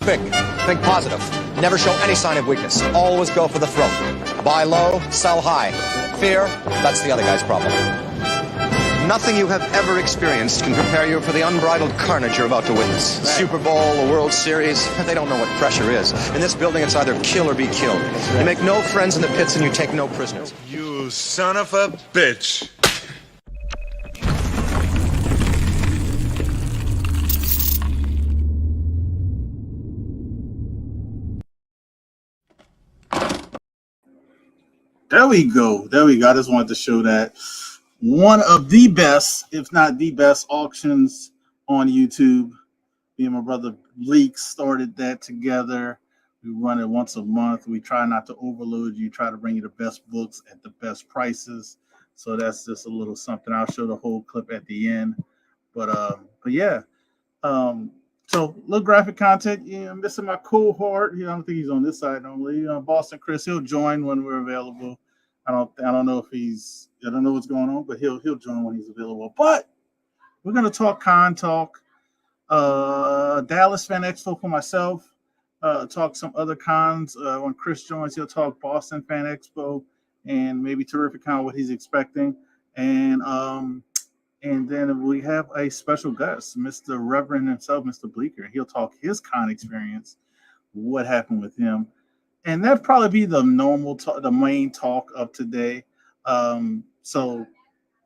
big. Think positive. Never show any sign of weakness. Always go for the throat. Buy low, sell high. Fear, that's the other guy's problem. Nothing you have ever experienced can prepare you for the unbridled carnage you're about to witness. Right. Super Bowl, the World Series, they don't know what pressure is. In this building, it's either kill or be killed. Right. You make no friends in the pits and you take no prisoners. You son of a bitch. There we go. There we go. I just wanted to show that one of the best, if not the best, auctions on YouTube. Me and my brother Bleak started that together. We run it once a month. We try not to overload you, try to bring you the best books at the best prices. So that's just a little something. I'll show the whole clip at the end. But yeah. So little graphic content. I'm missing my cohort. I don't think he's on this side normally. Boston Chris, he'll join when we're available. I don't know if I don't know what's going on, but he'll join when he's available. But we're gonna talk con talk. Dallas Fan Expo for myself. Talk some other cons. When Chris joins, he'll talk Boston Fan Expo and maybe Terrific Con, what he's expecting. And then we have a special guest, Mr. Reverend himself, Mr. Bleeker. He'll talk his con experience, what happened with him. And that'd probably be the the main talk of today. So,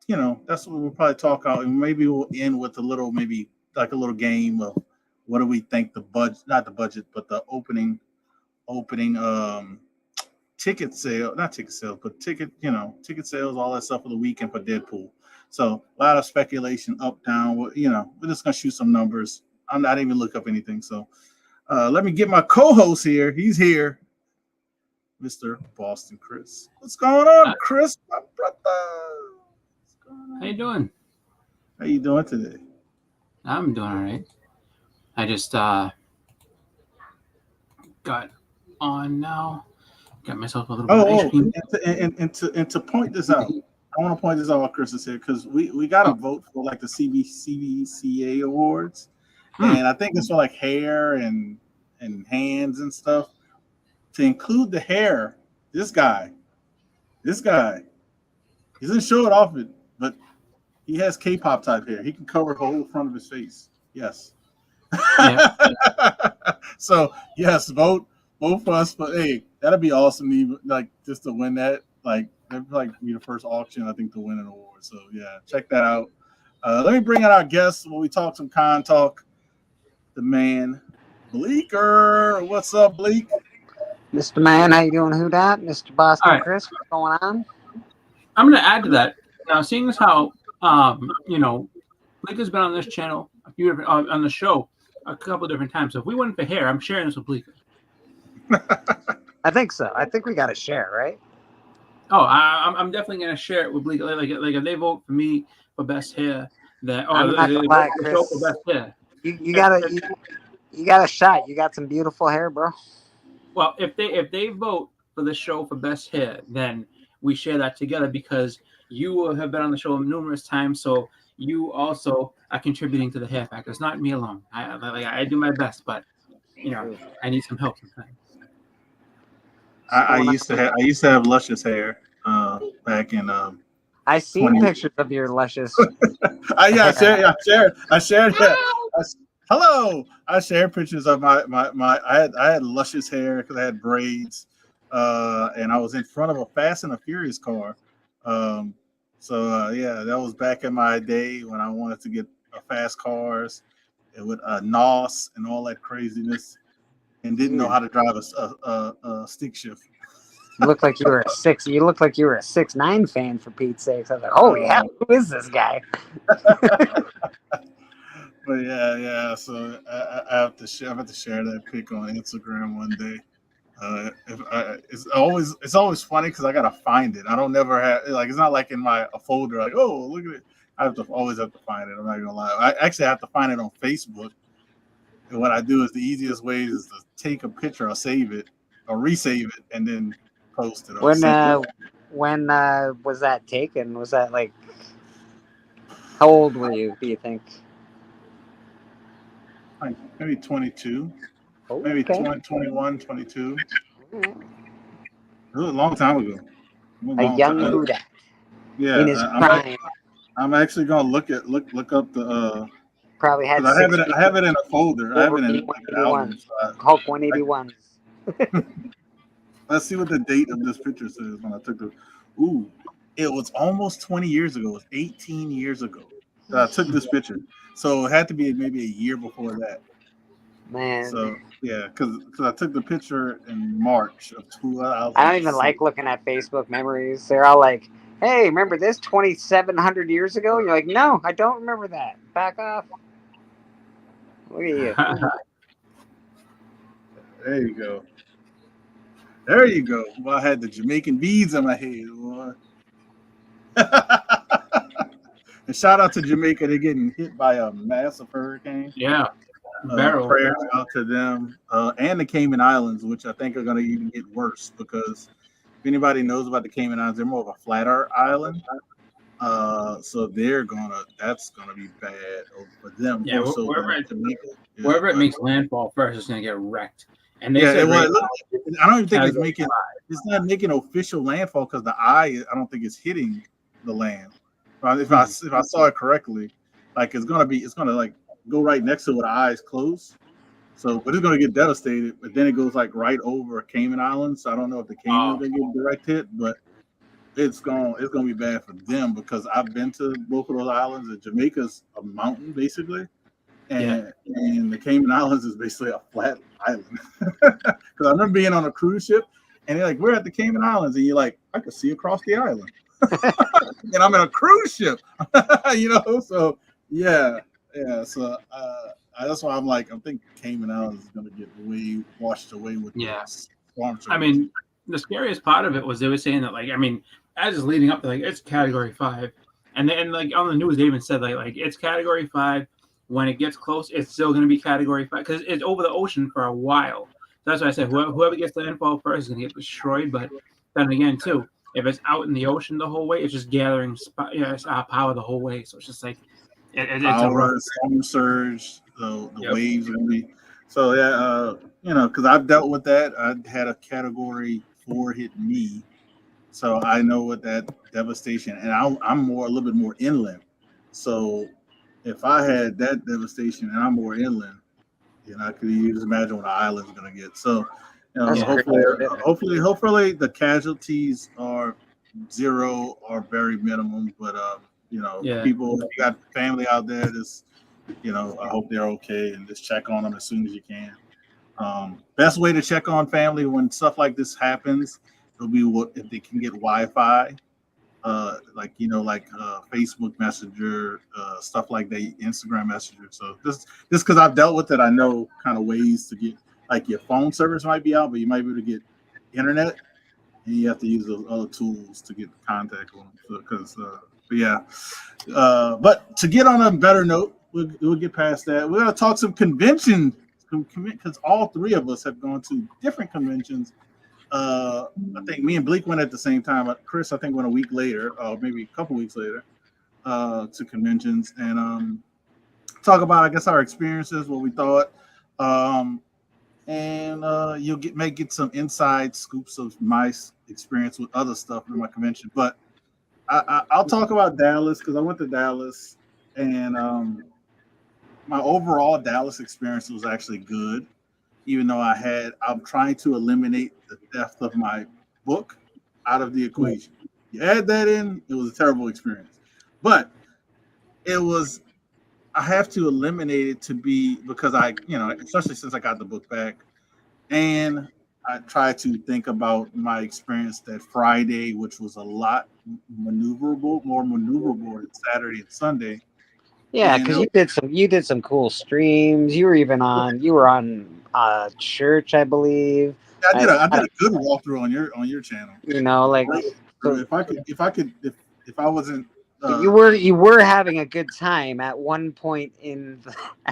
that's what we'll probably talk about. And maybe we'll end with maybe like a little game of what do we think not the budget, but the opening ticket sale, not ticket sales, but ticket sales, all that stuff for the weekend for Deadpool. So a lot of speculation up, down. We're just gonna shoot some numbers. I'm not even look up anything. So let me get my co-host here. He's here, Mr. Boston Chris. What's going on, Chris, my brother? What's going on? How you doing? How you doing today? I'm doing all right. I just got on now. Got myself a little bit of ice cream. And to point this out, I want to point this out while Chris is here because we got to vote for like the CBCA awards, and I think it's for like hair and hands and stuff. To include the hair, this guy, he doesn't show it often, but he has K-pop type hair. He can cover the whole front of his face. Yes. Yeah. So yes, vote for us. But hey, that'd be awesome. Like just to win that, like that'd be the first auction I think to win an award. So yeah, check that out. Let me bring out our guests when we talk some con talk. The man, Bleeker. What's up, Bleak? Mr. Man, how you doing? Who dat? Mr. Boston Chris, what's going on? I'm going to add to that. Now, seeing as how Bleeker's been on this channel on the show a couple different times. So if we went for hair, I'm sharing this with Bleeker. I think so. I think we got to share, right? Oh, I'm definitely going to share it with Bleeker. Like if they vote for me for best hair, they vote for best hair. You got a shot. You got some beautiful hair, bro. Well, if they vote for the show for best hair, then we share that together because you have been on the show numerous times, so you also are contributing to the hair factor. It's not me alone. I do my best, but I need some help sometimes. I used to have luscious hair back in. I seen pictures of your luscious. I shared that. Hello. I shared pictures of my. I had luscious hair because I had braids, and I was in front of a Fast and the Furious car. Yeah, that was back in my day when I wanted to get fast cars with NOS and all that craziness, and didn't know how to drive a stick shift. You look like you were a 6'9" fan for Pete's sakes. I was like, oh yeah, who is this guy? But yeah. So I have to share that pic on Instagram one day. It's always funny because I gotta find it. I don't never have it's not like in a folder like, oh, look at it. I always have to find it. I'm not gonna lie. I actually have to find it on Facebook. And what I do is the easiest way is to take a picture or save it or resave it and then post it. When was that taken? Was that like, how old were you? Do you think? Like maybe 22. maybe Okay. 2021, 22. Alright. It was a long time ago. A young Huda Yeah, in his prime. I'm actually gonna look up the Probably had because six I have it in a folder. I have it in Wolverine like an album. 181. So Hulk 181s. let's see what the date of this picture says when I took the. Ooh, it was almost 20 years ago. It was 18 years ago that I took this picture. So it had to be maybe a year before that. Man, So yeah, because I took the picture in March of I don't even 2006. like looking at Facebook memories. They're all like, "Hey, remember this 2,700 years ago?" And you're like, "No, I don't remember that. Back off." Look at you. There you go. There you go. Well, I had the Jamaican beads on my head. Boy. And shout out to Jamaica. They're getting hit by a massive hurricane. Yeah, barrel. Prayers out to them and the Cayman Islands, which I think are going to even get worse because if anybody knows about the Cayman Islands, they're more of a flat earth island. So that's gonna be bad for them Yeah, more so than Jamaica. Yeah, wherever it but makes landfall first, it's gonna get wrecked. And they yeah, said right I don't even think now, it's not making official landfall because I don't think it's hitting the land. If I saw it correctly, like it's gonna like go right next to it with the eyes closed. So, but it's gonna get devastated. But then it goes like right over Cayman Islands. So I don't know if the Cayman is gonna get direct hit, but it's gonna be bad for them because I've been to both of those islands. And Jamaica's a mountain basically, and the Cayman Islands is basically a flat island. Because I remember being on a cruise ship, and they're like, "We're at the Cayman Islands," and you're like, "I could see across the island," and I'm in a cruise ship, So yeah. So that's why I'm like, I think Cayman Islands is gonna get way washed away with the storm surge. I mean, the scariest part of it was they were saying that, like, I mean, as it's leading up to, like, it's Category 5, and then like on the news they even said like it's Category 5. When it gets close, it's still going to be Category 5 because it's over the ocean for a while. So that's why I said whoever gets landfall first is going to get destroyed. But then again, too, if it's out in the ocean the whole way, it's just gathering power the whole way. So it's just like it's power, storm surge, the waves are gonna be. So yeah, because I've dealt with that. I had a Category 4 hit me, so I know what that devastation. And I'm a little bit more inland, so if I had that devastation and I'm more inland, I could just imagine what the island's gonna get. So, hopefully the casualties are zero or very minimum. But people, if you got family out there, just I hope they're okay and just check on them as soon as you can. Best way to check on family when stuff like this happens will be if they can get Wi-Fi. Like Facebook Messenger, stuff like that, Instagram Messenger. So just because I've dealt with it, I know kind of ways to get, like, your phone service might be out, but you might be able to get internet, and you have to use those other tools to get contact on them. But to get on a better note, we'll get past that. We're gonna talk some conventions because all three of us have gone to different conventions. I think me and Bleak went at the same time. Chris, I think, went a week later, or maybe a couple weeks later, to conventions, and talk about, I guess, our experiences, what we thought, and you'll get some inside scoops of my experience with other stuff in my convention. But I'll talk about Dallas because I went to Dallas, and my overall Dallas experience was actually good. Even though I'm trying to eliminate the theft of my book out of the equation. You add that in, it was a terrible experience. But I have to eliminate it because especially since I got the book back, and I try to think about my experience that Friday, which was a lot more maneuverable than Saturday and Sunday. Yeah, because you did some cool streams. You were on church, I believe. I did a good walkthrough on your channel. If I wasn't. You were having a good time at one point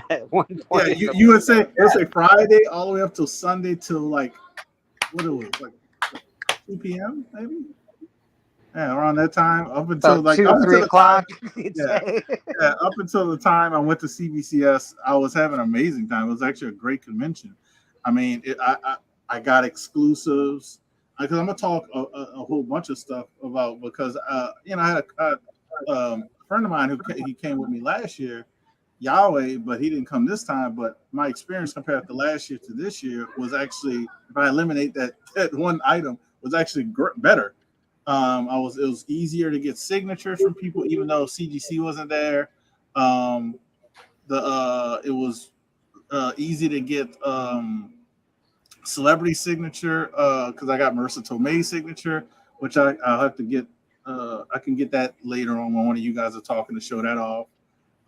at one point. Yeah, you would say Friday all the way up till Sunday till like what it was, like 2 p.m. maybe. Yeah, around that time, up until like 2 or 3 o'clock. Up until the time I went to CBCS, I was having an amazing time. It was actually a great convention. I mean, I got exclusives because I'm gonna talk a whole bunch of stuff about because I had a friend of mine he came with me last year, Yahweh, but he didn't come this time. But my experience compared to last year to this year was actually, if I eliminate that one item, was actually better. It was easier to get signatures from people, even though CGC wasn't there. It was easy to get celebrity signature because I got Marissa Tomei's signature, which I'll have to get. I can get that later on when one of you guys are talking to show that off.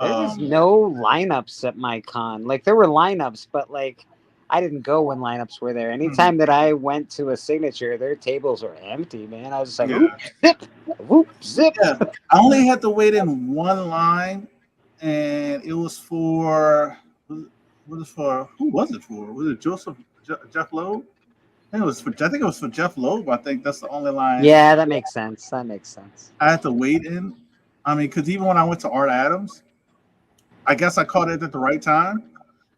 There was no lineups at my con. Like there were lineups, but like I didn't go when lineups were there. Anytime that I went to a signature, their tables were empty, man. I was just like, Yeah. whoop, zip. Yeah, I only had to wait in one line, and it was for who was it for? Was it Jeff Loeb? I think it was for Jeff Loeb. I think that's the only line. Yeah, that makes sense. That makes sense. I had to wait in. I mean, because even when I went to Art Adams, I guess I caught it at the right time.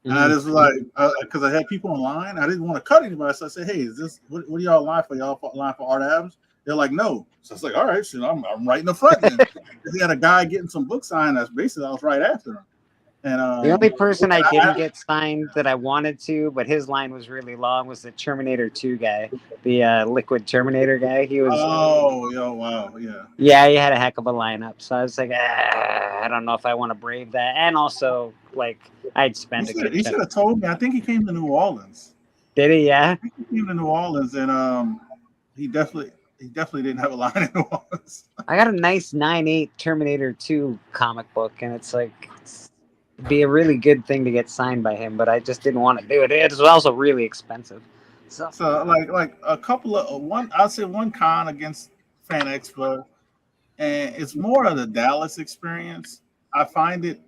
And I just was like, because I had people online, I didn't want to cut anybody. So I said, hey, is this what are y'all line for? Y'all line for Art Adams? They're like, no. So it's like, all right, so I'm right in the front then. He had a guy getting some book signed. That's basically I was right after him. And the only person I didn't get signed that I wanted to, but his line was really long, was the Terminator 2 guy, the Liquid Terminator guy. He was. Oh, wow, yeah. Yeah, he had a heck of a lineup. So I was like, I don't know if I want to brave that. And also, like, I'd spend He should have told me. I think he came to New Orleans. Did he? Yeah. I think he came to New Orleans, and he definitely didn't have a line in New Orleans. I got a nice 9/8 Terminator 2 comic book, and it's like. It'd be a really good thing to get signed by him, but I just didn't want to do it. It was also really expensive. So like a couple of I'd say one con against Fan Expo, and it's more of the Dallas experience. I find it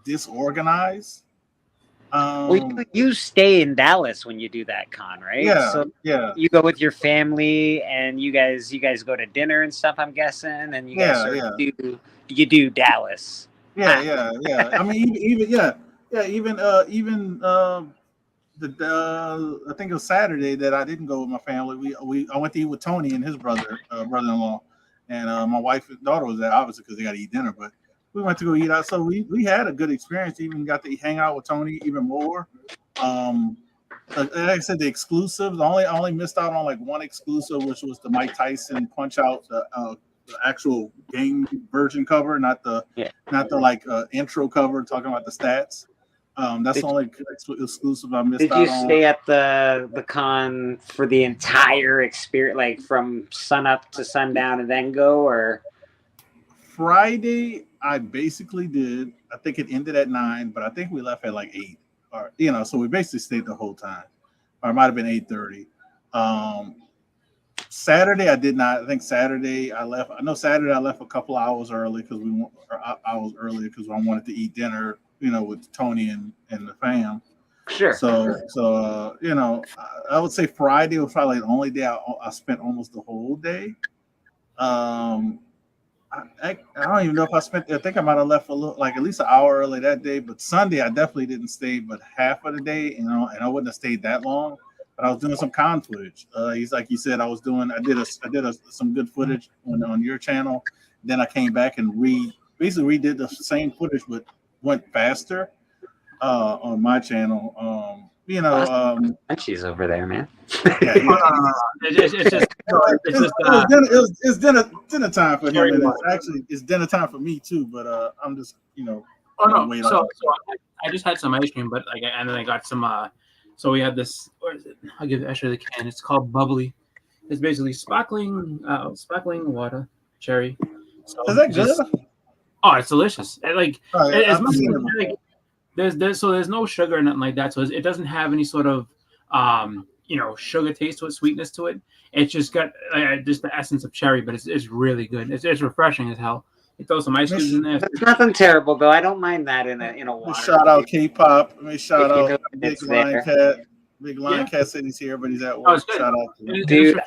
disorganized. Well, you stay in Dallas when you do that con, right? Yeah, so yeah. You go with your family, and you guys go to dinner and stuff. I'm guessing, and you guys do Dallas. Yeah. I mean, even I think it was Saturday that I didn't go with my family. I went to eat with Tony and his brother-in-law, and my wife and daughter was there, obviously because they got to eat dinner. But we went to go eat out, so we had a good experience. Even got to hang out with Tony even more. Like I said, the exclusives. I only missed out on like one exclusive, which was the Mike Tyson Punch Out, the actual game version cover, not the like intro cover talking about the stats. That's the only exclusive I missed out on. Did you stay at the con for the entire experience, like from sun up to sundown and then go, or? Friday, I basically did. I think it ended at 9, but I think we left at like 8. Or so we basically stayed the whole time. Or it might have been 8:30. Saturday, I did not. I think Saturday I left. I know Saturday I left a couple hours early because I was earlier because I wanted to eat dinner, with Tony and the fam. Sure. So I would say Friday was probably the only day I spent almost the whole day. I don't even know if I spent. I think I might have left at least an hour early that day. But Sunday I definitely didn't stay, but half of the day, and I wouldn't have stayed that long. But I was doing some con footage. He's like you said, I did some good footage on your channel. Then I came back and basically redid the same footage, but went faster on my channel. She's over there, man. Yeah, it's dinner time for him, and it's dinner time for me too. But I'm just Oh no! So I just had some ice cream, but and then I got some. So we have this. Where is it? I'll give Asher the can. It's called Bubbly. It's basically sparkling water, cherry. So is that good? Oh, it's delicious. There's no sugar or nothing like that. So it doesn't have any sort of sugar taste to it, sweetness to it. It's just got just the essence of cherry, but it's really good. It's refreshing as hell. You throw some ice cubes in there. It's nothing terrible though. I don't mind that in a water. Shout out K-pop. Let me shout out Big Lion Cat. Big Lion Cat said he's here, but he's at work. Shout out to him. Dude,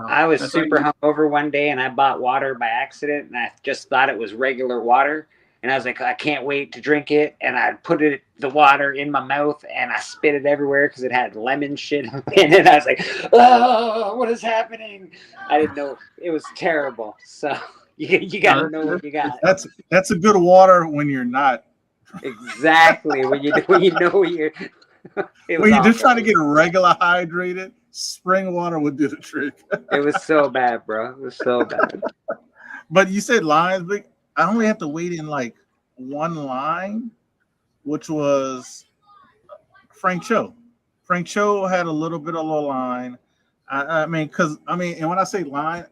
I was super hungover one day and I bought water by accident and I just thought it was regular water. and I was like, I can't wait to drink it. And I put the water in my mouth, and I spit it everywhere because it had lemon shit in it. I was like, oh, what is happening? I didn't know. It was terrible. So you got to know what you got. That's a good water when you're not. Exactly. when you know you're. When you're just trying to get regular hydrated, spring water would do the trick. It was so bad, bro. It was so bad. But you said lines, but I only had to wait in like one line, which was Frank Cho. Frank Cho had a little bit of a line. And when I say line,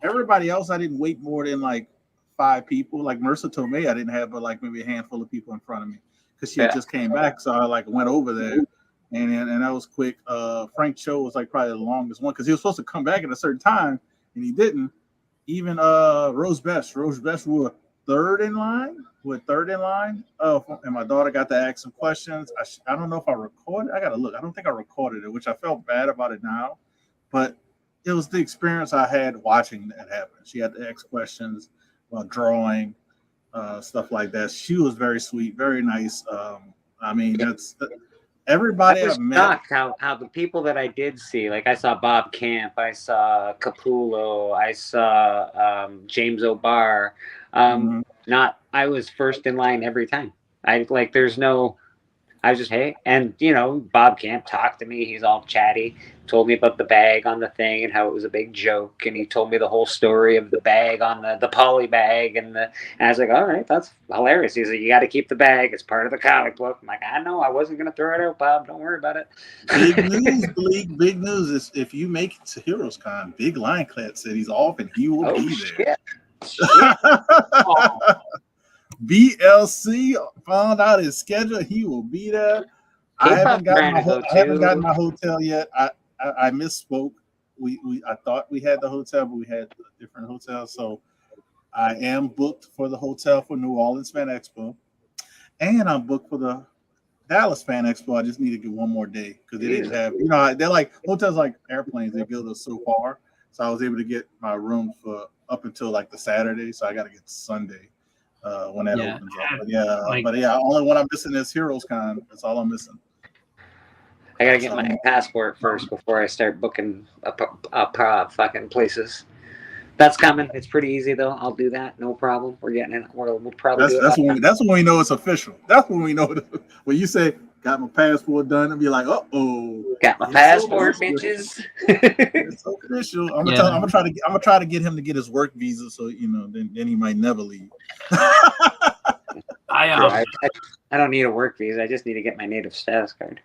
everybody else I didn't wait more than like 5 people. Like Marissa Tomei, I didn't have but like maybe a handful of people in front of me because she just came back. So I like went over there, and that was quick. Frank Cho was like probably the longest one because he was supposed to come back at a certain time and he didn't. Even Rose Best were third in line. And my daughter got to ask some questions. I don't know if I recorded. I gotta look. I don't think I recorded it, which I felt bad about it now, but it was the experience I had watching that happen. She had to ask questions about drawing, stuff like that. She was very sweet, very nice. That's everybody I was I've met. shocked how the people that I did see, like I saw Bob Camp, I saw Capullo, I saw James O'Barr. I was first in line every time. I was just, hey, and Bob Camp talked to me. He's all chatty, told me about the bag on the thing and how it was a big joke. And he told me the whole story of the bag on the poly bag. And I was like, all right, that's hilarious. He's like, you got to keep the bag. It's part of the comic book. I'm like, I know. I wasn't going to throw it out, Bob. Don't worry about it. Big news, Bleak. Big news is if you make it to Heroes Con, Big Lion Clad said he's off and he will be there. Shit. BLC found out his schedule. He will be there. I haven't gotten my hotel yet. I misspoke. I thought we had the hotel, but we had a different hotel. So I am booked for the hotel for New Orleans Fan Expo, and I'm booked for the Dallas Fan Expo. I just need to get one more day because they didn't have. They're like hotels like airplanes. They build us so far, so I was able to get my room for up until like the Saturday. So I got to get Sunday. When that opens up. But only one I'm missing is Heroes Con. That's all I'm missing. I gotta get my passport first before I start booking up fucking places. That's coming. It's pretty easy though. I'll do that. No problem. We're getting it. We'll probably that's when we know it's official. That's when we know when you say got my passport done and be like, got my passport, bitches. It's official. I'm gonna try to get him to get his work visa, so then he might never leave. I don't need a work visa. I just need to get my native status card.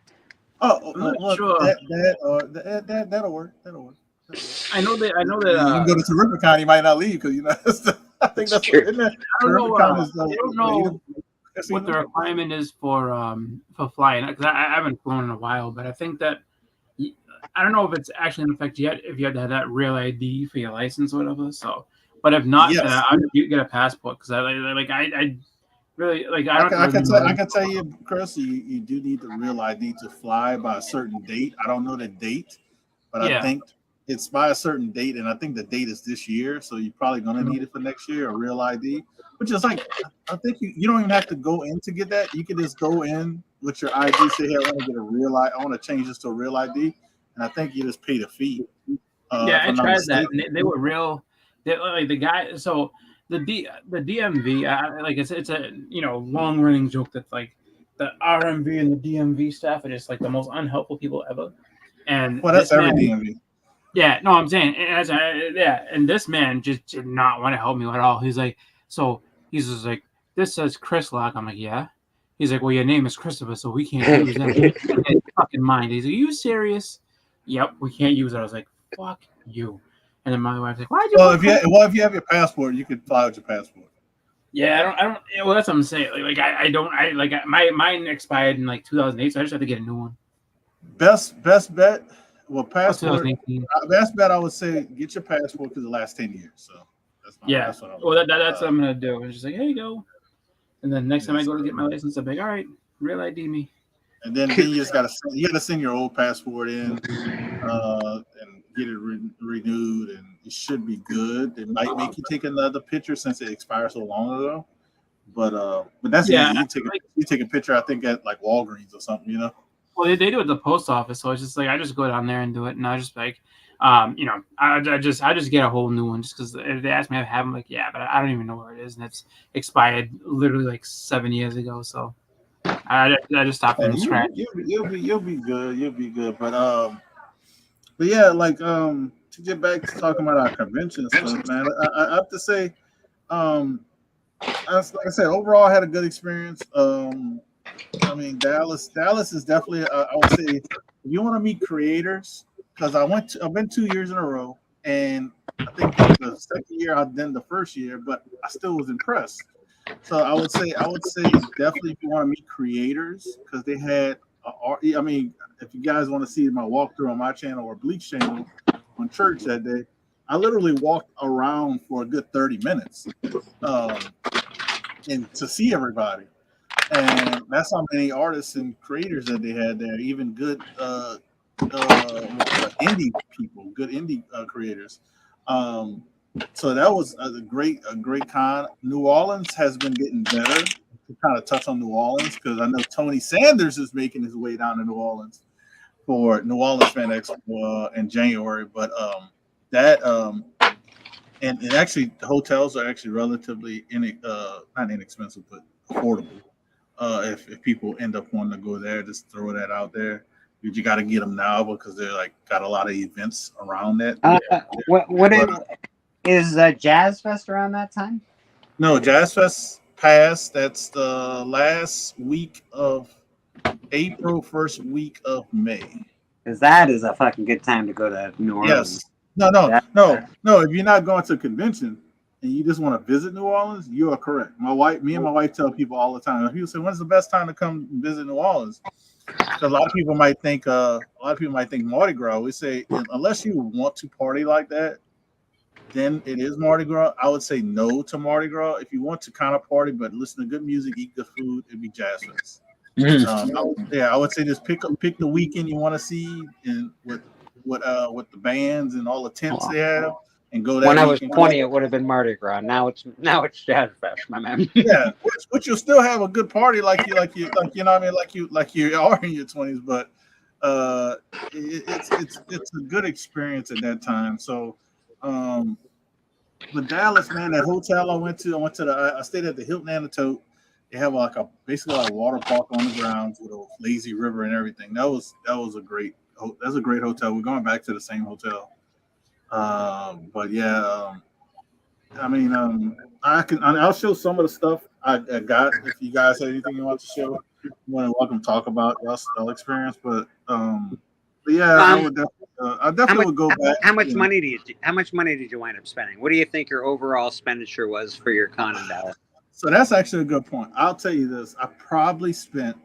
Sure. That'll work. I know that. You can go to Terrificon, he might not leave because I think that's true. Isn't that? I don't know Casino? what the requirement is for flying, because I haven't flown in a while, but I think that I don't know if it's actually in effect yet. If you have to have that real ID for your license or whatever. So, but if not, Yes. you get a passport because I really like. I can tell you, Chris, you do need the real ID to fly by a certain date. I don't know the date, but I think it's by a certain date, and I think the date is this year. So you're probably going to need it for next year, a real ID. Which is like, I think you don't even have to go in to get that. You can just go in with your ID, say, hey, I want to get a real ID. I want to change this to a real ID. And I think you just pay the fee. I tried that. And they were real. Like the guy, so the DMV, it's a long running joke that like the RMV and the DMV staff are just like the most unhelpful people ever. And that's every DMV. Yeah, no, I'm saying, and this man just did not want to help me at all. He's like, so he's just like, this says Chris Lock. I'm like, yeah. He's like, well, your name is Christopher, so we can't use that. Fucking mind. He's like, are you serious? Yep, we can't use it. I was like, fuck you. And then my wife's like, why'd you? Well, if you have your passport, you could fly with your passport. Yeah, I don't. Well, that's what I'm saying. Mine expired in like 2008, so I just have to get a new one. Best bet. Well, passport. Best bet I would say get your passport because it lasts 10 years. So that's what what I'm gonna do. It's just like, here you go. And then next time I go to get my license, I'm like, all right, real ID me. And then you just gotta send your old passport in and get it renewed, and it should be good. It might make you take another picture since it expired so long ago, But that's Yeah, easy. You take a picture, I think, at like Walgreens or something, you know. well, they do it at the post office, so it's just like I just go down there and do it, and I just like, I just get a whole new one just because if they ask me to have them, like, yeah, but I don't even know where it is, and it's expired literally like 7 years ago, so I just stopped from scratch. You'll be good. You'll be good. But yeah, like to get back to talking about our convention stuff, man. I have to say, like I said, overall, I had a good experience. I mean, Dallas is definitely. I would say, if you want to meet creators, because I've been 2 years in a row, and I think the second year I did the first year, but I still was impressed. So I would say definitely if you want to meet creators, because they had. I mean, if you guys want to see my walkthrough on my channel or Bleach channel on church that day, I literally walked around for a good 30 minutes, and to see everybody. And that's how many artists and creators that they had there, even good indie people, good indie creators. Um, so that was a great con. New Orleans has been getting better. To kind of touch on New Orleans, because I know Tony Sanders is making his way down to New Orleans for New Orleans Fan Expo in January. But that and actually the hotels are actually relatively not inexpensive, but affordable. If people end up wanting to go there, just throw that out there. You got to get them now because they're like got a lot of events around that. Is Jazz Fest around that time? No, Jazz Fest passed. That's the last week of April, first week of May. Because that is a fucking good time to go to New Orleans. Yes. No. If you're not going to a convention and you just want to visit New Orleans, you are correct. Me and my wife tell people all the time. People say, "When's the best time to come visit New Orleans?" Because a lot of people might think Mardi Gras. We say unless you want to party like that, then it is Mardi Gras. I would say no to Mardi Gras. If you want to kind of party but listen to good music, eat good food, it'd be Jazz Fest. I would say just pick the weekend you want to see, and with the bands and all the tents they have, and go that. When I was 20, it would have been Mardi Gras. Now it's Jazz Fest, my man. Yeah, which you'll still have a good party like you know what I mean, like you are in your 20s, but it's a good experience at that time. So. But Dallas, man, that hotel I stayed at the Hilton Anatote. They have basically a water park on the grounds with a lazy river and everything. That was a great hotel. We're going back to the same hotel. But yeah, I mean, I'll show some of the stuff I got. If you guys have anything you want to show, you're more than welcome to talk about your experience. But yeah, I definitely would go back. How much money did you wind up spending? What do you think your overall expenditure was for your con in Dallas? So that's actually a good point. I'll tell you this: I probably spent.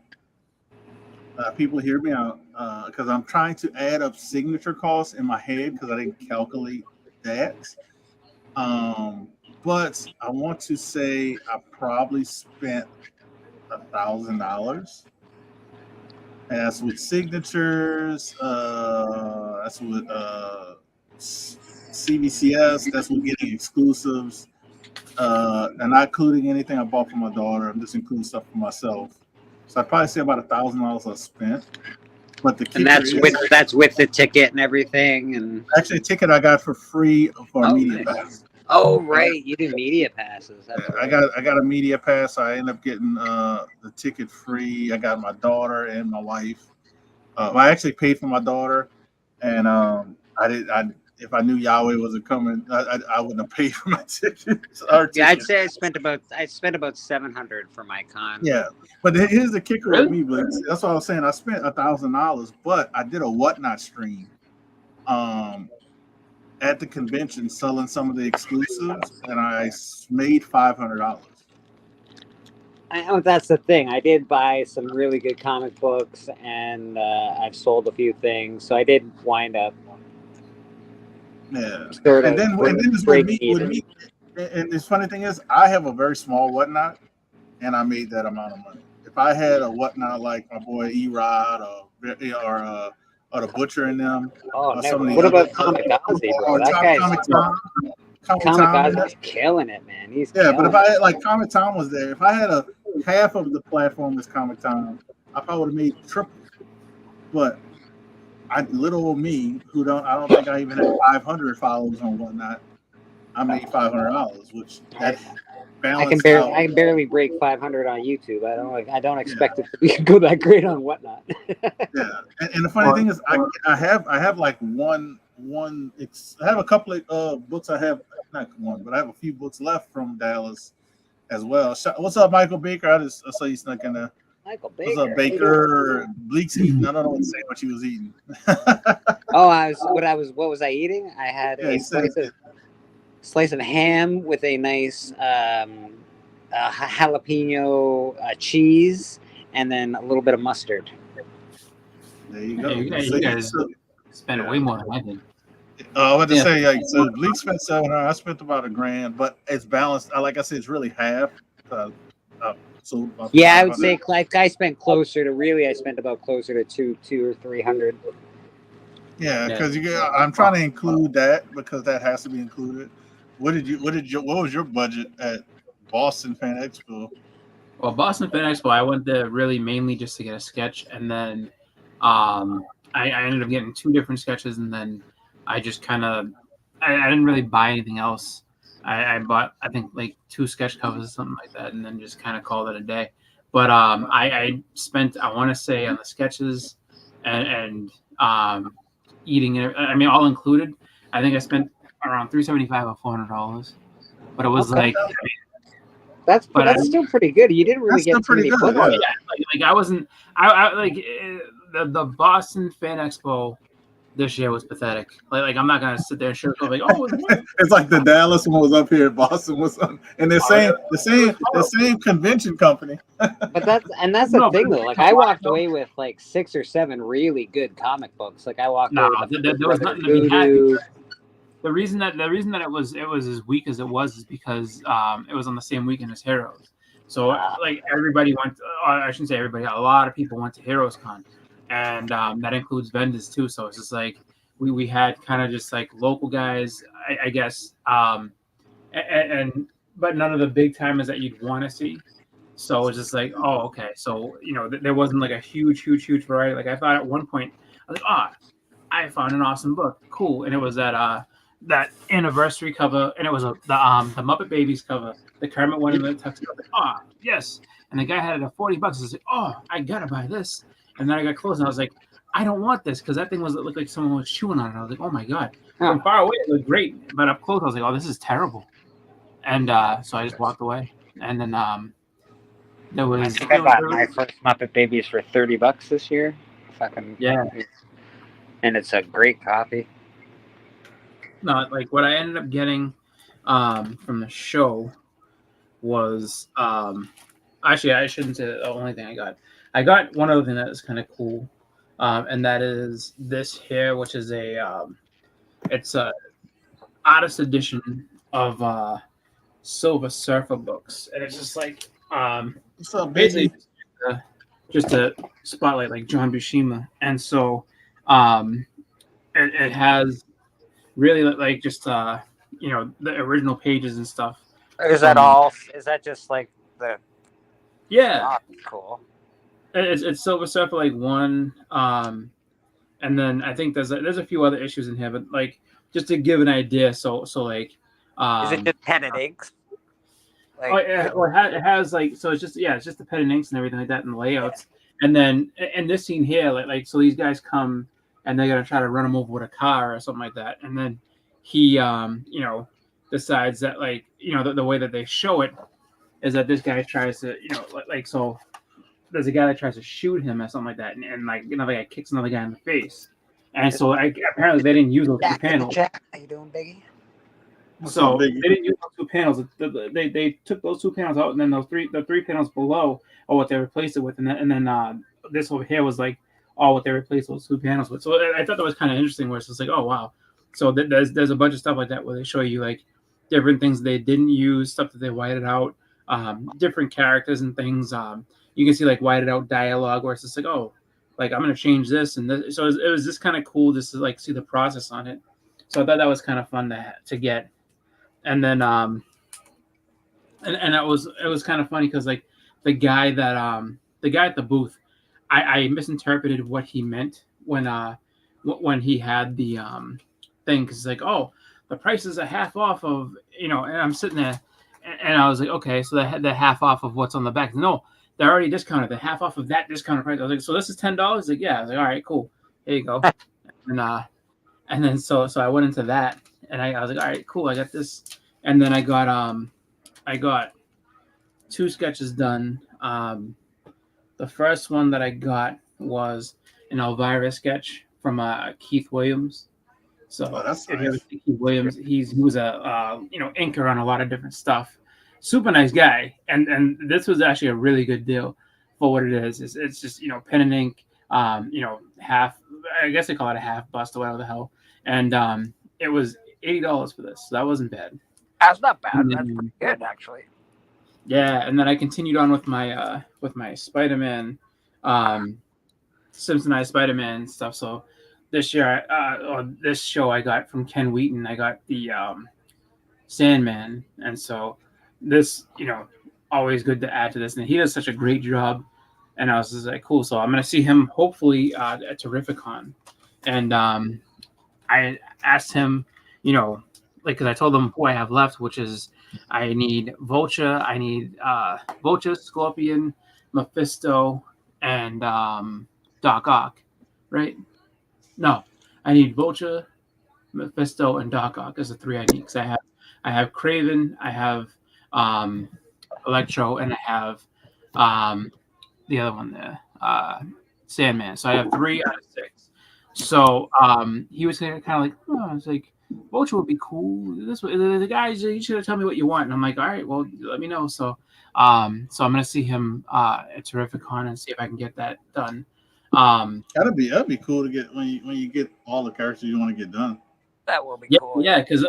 People hear me out because I'm trying to add up signature costs in my head because I didn't calculate that. But I want to say I probably spent $1,000. And that's with signatures. That's with CBCS. That's with getting exclusives. And not including anything I bought for my daughter. I'm just including stuff for myself. So I'd probably say about $1,000 I spent. But that's with the ticket and everything. And actually, a ticket I got for free for a media pass. Oh right, you do media passes. I got a media pass. I ended up getting the ticket free. I got my daughter and my wife. I actually paid for my daughter, and if I knew Yahweh wasn't coming, I wouldn't have paid for my ticket. I'd say I spent about $700 for my con. Yeah, but here's the kicker with me, Blake. That's what I was saying. I spent $1,000, but I did a whatnot stream. At the convention selling some of the exclusives, and I made $500. I know that's the thing. I did buy some really good comic books, and I've sold a few things, so I did wind up. Yeah, and then with me, and this funny thing is, I have a very small whatnot, and I made that amount of money. If I had a whatnot like my boy E-Rod or the Butcher in them. Oh, never. What about Comic Ozzy, bro? That guy's Comic Comic Tom. Cosby's killing it, man. He's Yeah, but killing if I had like Comic Tom was there, if I had a half of the platform as Comic Tom, I probably would have made triple. But little old me, I don't think I even had 500 followers on Whatnot. I made $500, which that balanced out. I can barely break 500 on YouTube. I don't expect it to go that great on Whatnot. Yeah, and the funny thing is, I have like I have a couple of books. I have not one, but I have a few books left from Dallas as well. What's up, Michael Baker? I saw you snuck in there. Michael Baker. What's up, Baker? Bleak's eating. I don't know what to say what she was eating. What was I eating? I had a slice of ham with a nice jalapeno cheese, and then a little bit of mustard. There you go. You guys spent way more than I did. What to say? Like, so Bleak spent $700. I spent about $1,000, but it's balanced. Like I said, it's really half. Yeah, I would say like I spent closer to I spent about closer to two or 300. Yeah, because I'm trying to include that because that has to be included. What was your budget at Boston Fan Expo? Well, Boston Fan Expo, I went there really mainly just to get a sketch, and then I ended up getting 2 different sketches, and then I just kind of I didn't really buy anything else. I bought, I think, like 2 sketch covers or something like that, and then just kind of called it a day. But I spent, I want to say, on the sketches and eating it. I mean, all included. I think I spent around $375 or $400. But it was that's still pretty good. You didn't really get pretty good. Yeah. Like I wasn't. I like the Boston Fan Expo this year was pathetic. Like I'm not gonna sit there and sugarcoat like, oh, it's like the Dallas one was up here, Boston was on, and the same convention company. But that's the thing though. Like I walked away with like 6 or 7 really good comic books. Like I walked away with there was nothing to be had. The reason that it was as weak as it was is because it was on the same weekend as Heroes. So like everybody went. I shouldn't say everybody. A lot of people went to Heroes Con. And that includes vendors too. So it's just like we had kind of just like local guys, I guess, and but none of the big timers that you'd want to see. So it's just like, oh, okay. So there wasn't like a huge variety. Like I thought at one point, I was like, I found an awesome book, cool, and it was that anniversary cover, and it was the Muppet Babies cover, the Kermit one in the tuxedo. Like, yes, and the guy had it at $40. I was like, I gotta buy this. And then I got close and I was like, I don't want this because that thing looked like someone was chewing on it. I was like, oh my God. From far away, it looked great. But up close, I was like, oh, this is terrible. And so I just walked away. And then there was. I think I bought my first Muppet Babies for $30 this year. Yeah. And it's a great copy. No, like what I ended up getting from the show was actually, I shouldn't say the only thing I got. I got one other thing that is kind of cool, and that is this here, which is it's a artist edition of Silver Surfer books, and it's just like basically just a spotlight like John Buscema, and so it has really like just the original pages and stuff. Is that all? Is that just like the? Yeah, cool. It's Silver Surfer like 1, and then I think there's a few other issues in here, but like just to give an idea. So like, is it just pen and inks? Like, it has like so it's just the pen and inks and everything like that and the layouts. Yeah. And then in this scene here, like so these guys come and they're gonna try to run him over with a car or something like that, and then he decides that like the way that they show it is that this guy tries to like so. There's a guy that tries to shoot him or something like that, and like another guy kicks another guy in the face, and so apparently they didn't use those 2 panels. Jack, how you doing, Biggie? So they didn't use those 2 panels. They took those 2 panels out, and then the 3 panels below are what they replaced it with, and then this over here was like all what they replaced those 2 panels with. So I thought that was kind of interesting, where it's just like, oh wow. So there's a bunch of stuff like that where they show you like different things they didn't use, stuff that they whited out, different characters and things. You can see like whited out dialogue where it's just like, oh, like I'm gonna change this and this. So it was just kind of cool just to like see the process on it. So I thought that was kind of fun to get. and it was kind of funny because like the guy at the booth, I misinterpreted what he meant when he had the thing, because it's like, oh, the price is a half off of, and I'm sitting there, and I was like, okay, so they had the half off of what's on the back. No, they're already discounted, the half off of that discounted price. I was like, so this is $10? Like, yeah. I was like, all right, cool, here you go. And then so I went into that, and I was like, all right, cool, I got this. And then I got two sketches done. The first one that I got was an Elvira sketch from Keith Williams. So that's if you ever nice. see Keith Williams, he was a inker on a lot of different stuff. Super nice guy, and this was actually a really good deal for what it is. It's just pen and ink, half. I guess they call it a half bust or whatever the hell. And it was $80 for this, so that wasn't bad. That's not bad. That's pretty good, actually. Yeah, and then I continued on with my Spider-Man, Simpsonized Spider-Man stuff. So this year, or this show, I got from Ken Wheaton. I got the Sandman, and so this, always good to add to this. And he does such a great job. And I was just like, cool. So I'm gonna see him hopefully at Terrificon, and I asked him, because I told him who I have left, which is I need Vulture, Scorpion, Mephisto, and Doc Ock, right? No, I need Vulture, Mephisto, and Doc Ock as the three I need, because I have Craven, I have Electro, and I have the other one there, Sandman. So I have 3 out of 6. So he was kind of like, oh, I was like, Vulture would be cool. The guys, you should tell me what you want. And I'm like, all right, well, let me know. So I'm gonna see him at Terrificon and see if I can get that done. That'd be cool to get when you get all the characters you want to get done. That will be cool. Yeah, because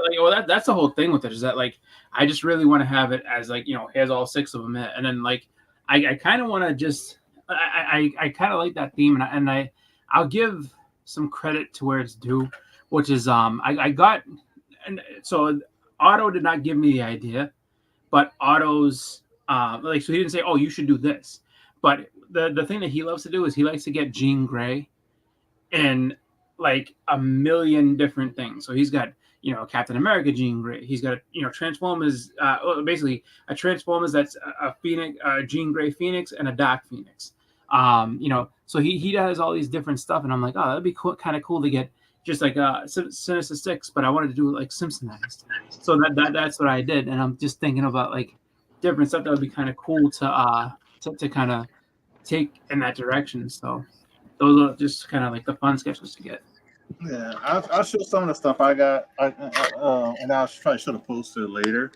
that's the whole thing with it, is that like I just really want to have it as like here's all 6 of them, and then like I kind of want to just I kind of like that theme, and I'll give some credit to where it's due, which is I got, and so Otto did not give me the idea, but Otto's so he didn't say, oh, you should do this, but the thing that he loves to do is he likes to get Jean Grey in like a million different things. So he's got Captain America Jean Grey. He's got Transformers, basically a Transformers that's a Phoenix, Jean Grey Phoenix, and a Dark Phoenix. So he does all these different stuff, and I'm like, oh, that'd be cool, kind of cool to get just like Sinister Six, but I wanted to do it like Simpsonized. So that's what I did, and I'm just thinking about like different stuff that would be kind of cool to kind of take in that direction. So those are just kind of like the fun sketches to get. Yeah, I'll show some of the stuff I got, and I'll probably should have posted it later.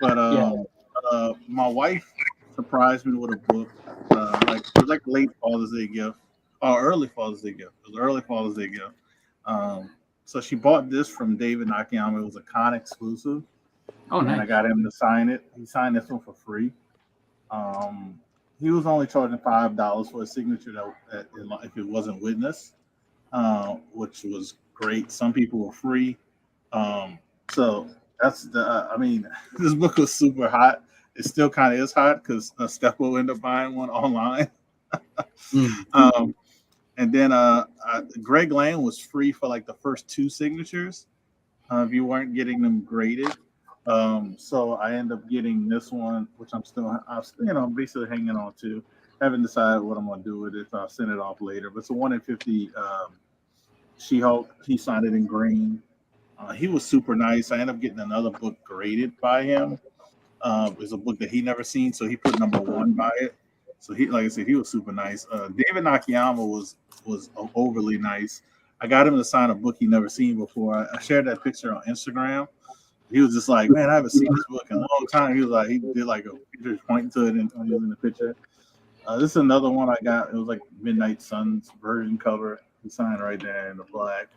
But my wife surprised me with a book. It was like late Father's Day gift, or early Father's Day gift. It was early Father's Day gift. So she bought this from David Nakayama. It was a con exclusive. Oh, nice. And I got him to sign it. He signed this one for free. He was only charging $5 for a signature that if it wasn't witnessed, which was great. Some people were free. So that's this book was super hot. It still kind of is hot because Steph will end up buying one online. And then Greg Land was free for like the first 2 signatures if you weren't getting them graded. So I end up getting this one, which I'm basically hanging on to. Haven't decided what I'm gonna do with it. I'll send it off later. But it's a 1 in 50 She-Hulk. He signed it in green. He was super nice. I ended up getting another book graded by him. It's a book that he never seen, so he put number 1 by it. So he, like I said, he was super nice. David Nakayama was overly nice. I got him to sign a book he never seen before. I shared that picture on Instagram. He was just like, man, I haven't seen this book in a long time. He was like, he did like a picture pointing to it and using the picture. This is another one I got. It was like Midnight Suns version cover. He signed right there in the black.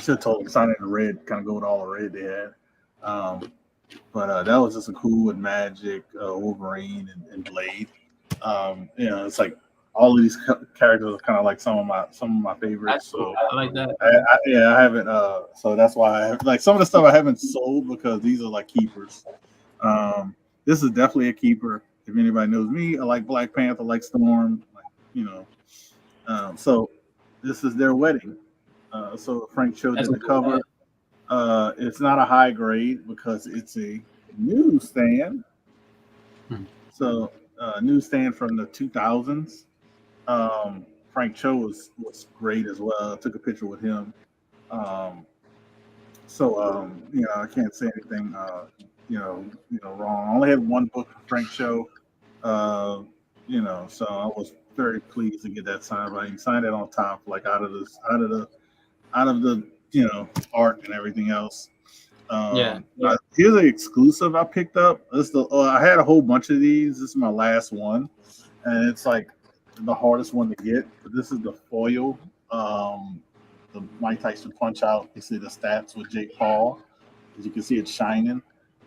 Should have told him sign it in the red, kind of go with all the red they had. But that was just a cool with Magic, Wolverine, and Blade. It's like all of these characters are kind of like some of my favorites. That's cool. I like that. I haven't. So that's why I have, like some of the stuff I haven't sold because these are like keepers. This is definitely a keeper. If anybody knows me, I like Black Panther, I like Storm, like, you know. So this is their wedding. So Frank showed That's the cool. cover. It's not a high grade because it's a newsstand. So newsstand from the 2000s. Frank Cho was great as well. I took a picture with him. You know, I can't say anything wrong. I only had one book from Frank Cho. You know, so I was very pleased to get that signed by him. He signed it on top, like out of the art and everything else. Here's an exclusive I picked up. I had a whole bunch of these. This is my last one, and it's like the hardest one to get. But this is the foil, the Mike Tyson Punch Out. You see the stats with Jake Paul. As you can see, it's shining,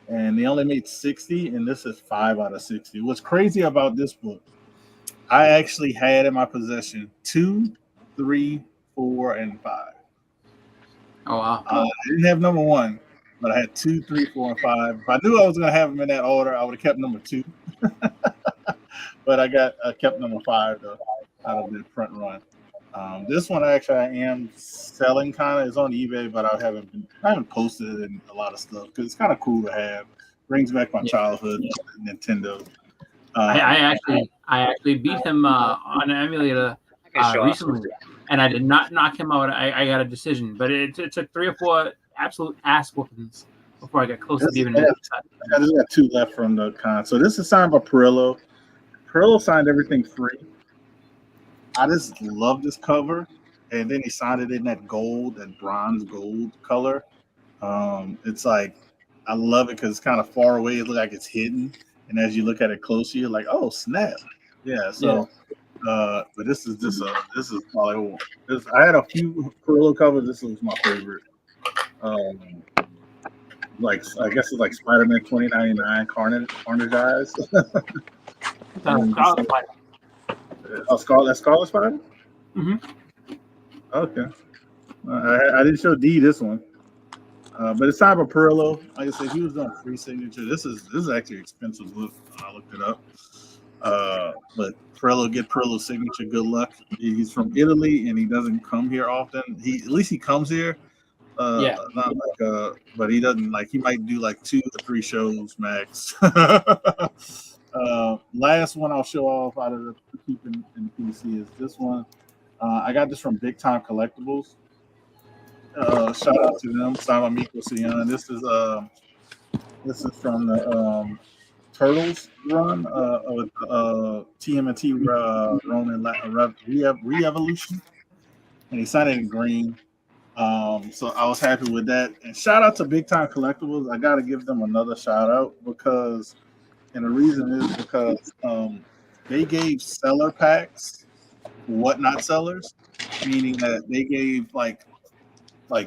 and they only made 60, and this is 5 out of 60. What's crazy about this book? I actually had in my possession 2, 3, 4, and 5. Oh wow! I didn't have number 1, but I had 2, 3, 4, and 5. If I knew I was going to have them in that order, I would have kept number 2. But I kept number 5 though, out of the front run. This one actually I am selling kind of. It's on eBay, but I haven't posted it in a lot of stuff because it's kind of cool to have. Brings back my childhood Nintendo. I actually beat him on an emulator recently, and I did not knock him out. I got a decision, but it took 3 or 4 absolute ass whoopings before I got close to even. I just got 2 left from the con. So this is signed by Perillo. Perillo signed everything free. I just love this cover, and then he signed it in that bronze gold color. It's like I love it because it's kind of far away. It looks like it's hidden, and as you look at it closer, you're like, "Oh snap!" Yeah. So, but this is probably I had a few Perillo covers. This was my favorite. Like I guess it's like Spider-Man 2099 Carnage Eyes. Scarlet Spider? Mm-hmm. Okay. I didn't show D this one. But it's signed by Perillo. Like I said, he was doing free signature. This is actually expensive book. I looked it up. But get Perillo's signature. Good luck. He's from Italy and he doesn't come here often. At least he comes here. Not like but he doesn't he might do like 2 or 3 shows max. Last one I'll show off out of the keeping in the PC is this one. I got this from Big Time Collectibles. Shout out to them. Sama Miko Sian. This is from the Turtles run with TMNT Roman Re-Evolution, and he signed it in green. So I was happy with that. And shout out to Big Time Collectibles. I got to give them another shout out and the reason is because they gave seller packs, whatnot sellers, meaning that they gave like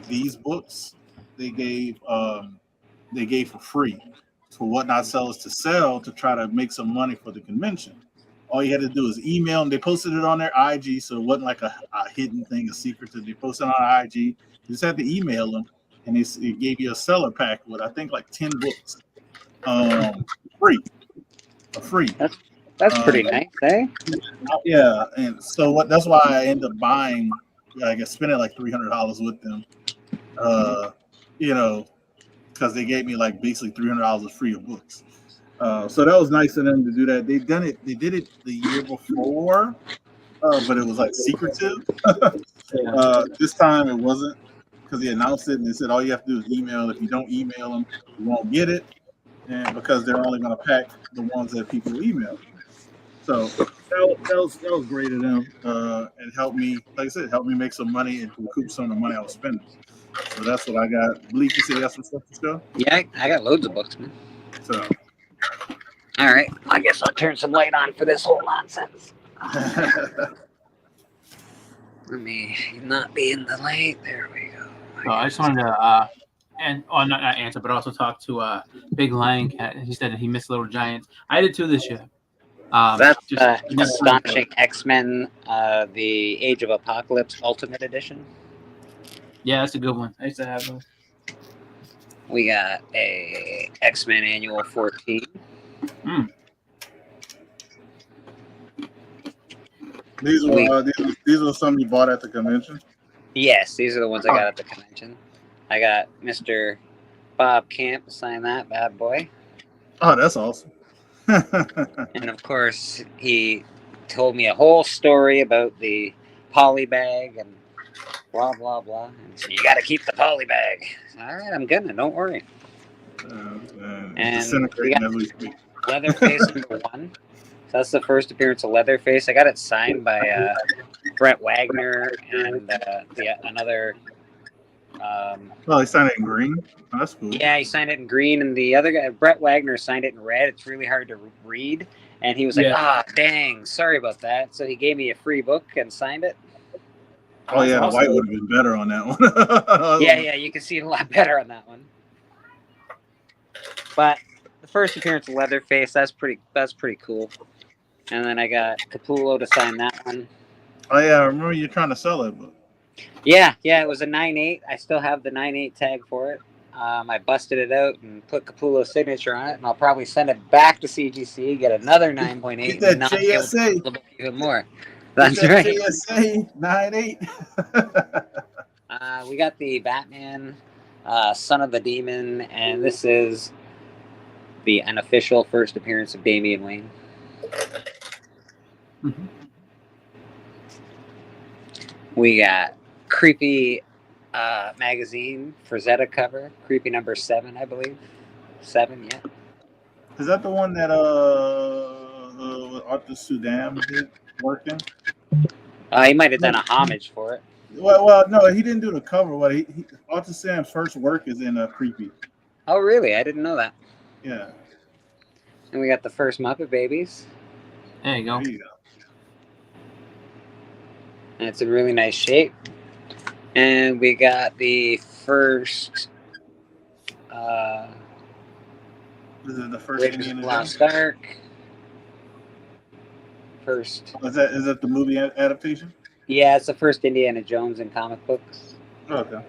these books, they gave for free for whatnot sellers to sell to try to make some money for the convention. All you had to do is email them. They posted it on their IG, so it wasn't like a hidden thing, a secret. They posted it on IG. You just had to email them, and it gave you a seller pack with I think like 10 books, free. That's pretty nice, eh? Yeah, and so that's why I ended up buying. I guess spending like $300 with them. Because they gave me like basically $300 free of books. So that was nice of them to do that. They did it the year before, but it was like secretive. This time it wasn't because they announced it and they said all you have to do is email. If you don't email them, you won't get it, and because they're only going to pack the ones that people email. So that was great of them, and helped me, like I said, make some money and recoup some of the money I was spending. So that's what I got. Bleak, you said you got some stuff to show? Yeah, I got loads of books, man. So, all right, I guess I'll turn some light on for this whole nonsense. Let me not be in the light. There we go. I just wanted to not answer, but also talk to Big Lion Cat. He said that he missed Little Giants. I did too this year. That's just Astonishing X-Men, the Age of Apocalypse Ultimate Edition. Yeah, that's a good one. I used to have those. We got a X-Men Annual 14. Mm. These were some you bought at the convention. Yes, these are the ones I got at the convention. I got Mr. Bob Camp to sign that bad boy. Oh, that's awesome. And of course, he told me a whole story about the poly bag and blah, blah, blah. And so you got to keep the poly bag. All right, I'm gonna. Don't worry. And Disintegrating as we speak. Leatherface #1. So that's the first appearance of Leatherface. I got it signed by Brett Wagner and another. Oh, they signed it in green. Oh, that's cool. Yeah, he signed it in green, and the other guy, Brett Wagner, signed it in red. It's really hard to read, and he was like, dang, sorry about that." So he gave me a free book and signed it. Oh yeah, awesome. white would have been better on that one. Yeah, you can see it a lot better on that one. But the first appearance of Leatherface, that's pretty cool. And then I got Capullo to sign that one. Oh yeah, I remember you trying to sell it, but Yeah, it was a 9.8. I still have the 9.8 tag for it. I busted it out and put Capullo's signature on it, and I'll probably send it back to CGC, get another 9.8, get that and not be able to JSA. sell the book even more. That's that right. JSA 9.8. We got the Batman, Son of the Demon, and this is the unofficial first appearance of Damian Wayne. Mm-hmm. We got Creepy magazine Frazetta cover, Creepy #7, I believe. 7, yeah. Is that the one that Arthur Sudam did working? He might have done a homage for it. Well, no, he didn't do the cover. What Arthur Sudam's first work is in Creepy. Oh, really? I didn't know that. Yeah. And we got the first Muppet Babies. There you go. There you go. And it's in really nice shape. And we got the first This is the first Raiders of Indiana the Lost Jones. Ark. First. Is that the movie adaptation? Yeah, it's the first Indiana Jones in comic books. Okay.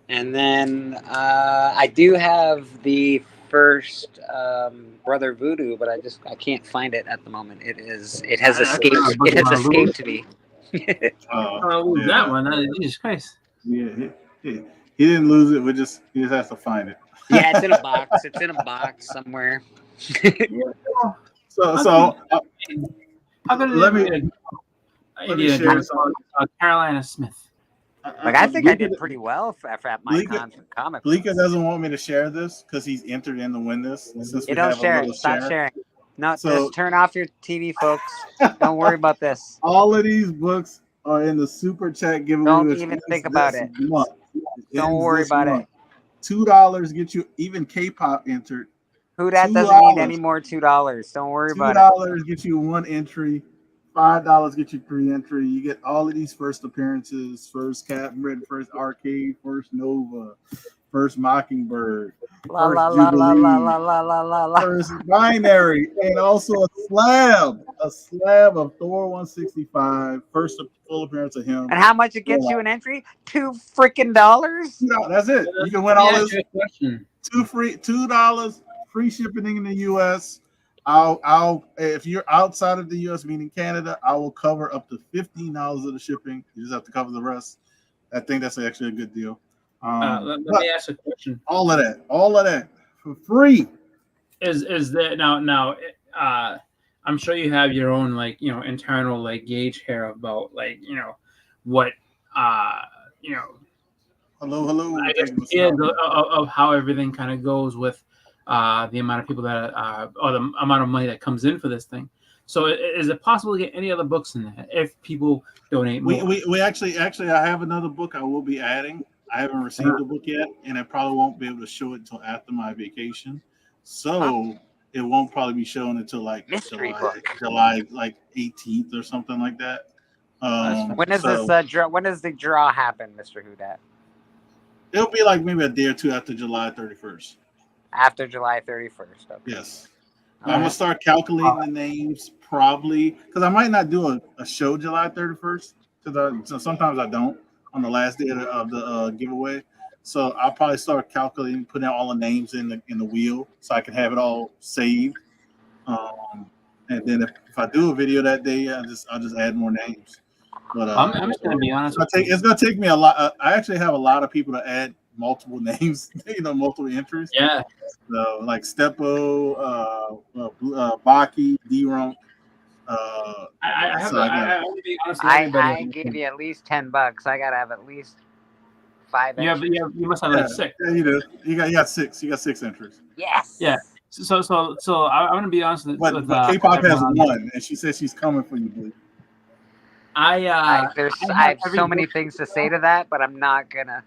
And then I do have the first Brother Voodoo, but I can't find it at the moment. It has escaped. It has escaped me. That one. Jesus Christ. Yeah, he didn't lose it. He just has to find it. Yeah, it's in a box. It's in a box somewhere. Let me share something. Carolina Smith. Like I think I did pretty well at my comic. Bleeker doesn't want me to share this because he's entered in to win this. Since you don't share it. Stop sharing. No, just turn off your TV, folks. Don't worry about this. All of these books are in the super chat giveaway. Don't even think about it. Don't worry about it. $2 get you even K-pop entered. Who that doesn't need any more $2. Don't worry about it. $2 get you 1 entry. $5 get you 3 entry. You get all of these first appearances: first Captain Britain, first Arcade, first Nova, first Mockingbird, first Jubilee, first Binary, and also a slab of Thor 165. First full appearance of him. And how much it gets you an entry? $2 freaking dollars. No, that's it. You can win all this. $2 free shipping in the U.S. I'll if you're outside of the U.S., meaning Canada, I will cover up to $15 of the shipping. You just have to cover the rest. I think that's actually a good deal. Let me ask a question. All of that for free. Is that now? I'm sure you have your own internal gauge here about what Hello. I guess of how everything kind of goes with the amount of people that or the amount of money that comes in for this thing. So is it possible to get any other books in there if people donate more? We actually I have another book I will be adding. I haven't received the book yet, and I probably won't be able to show it until after my vacation. So it won't probably be shown until July 18th or something like that. When does when does the draw happen, Mr. Houdat? It'll be maybe a day or two after July 31st. After July 31st. Okay. Yes. I'm gonna start calculating the names probably because I might not do a show July 31st because so sometimes I don't on the last day of the giveaway. So I'll probably start calculating, putting all the names in the wheel so I can have it all saved. And then if I do a video that day, I'll just add more names. But I'm just gonna be honest. It's gonna take me a lot. I actually have a lot of people to add multiple names, multiple entries. Yeah. So like Stepo, Baki, D-Rump. I have. so I got- I want to be honest with I everybody. gave you at least $10. I gotta have at least 5 You have. entries. You must have like 6. Yeah, you do. You got 6. You got 6 entries. Yes. Yeah. So I'm gonna be honest with. But K-pop has everyone. 1, and she says she's coming for you, Blue. I have every so many book- things to say to that, but I'm not gonna.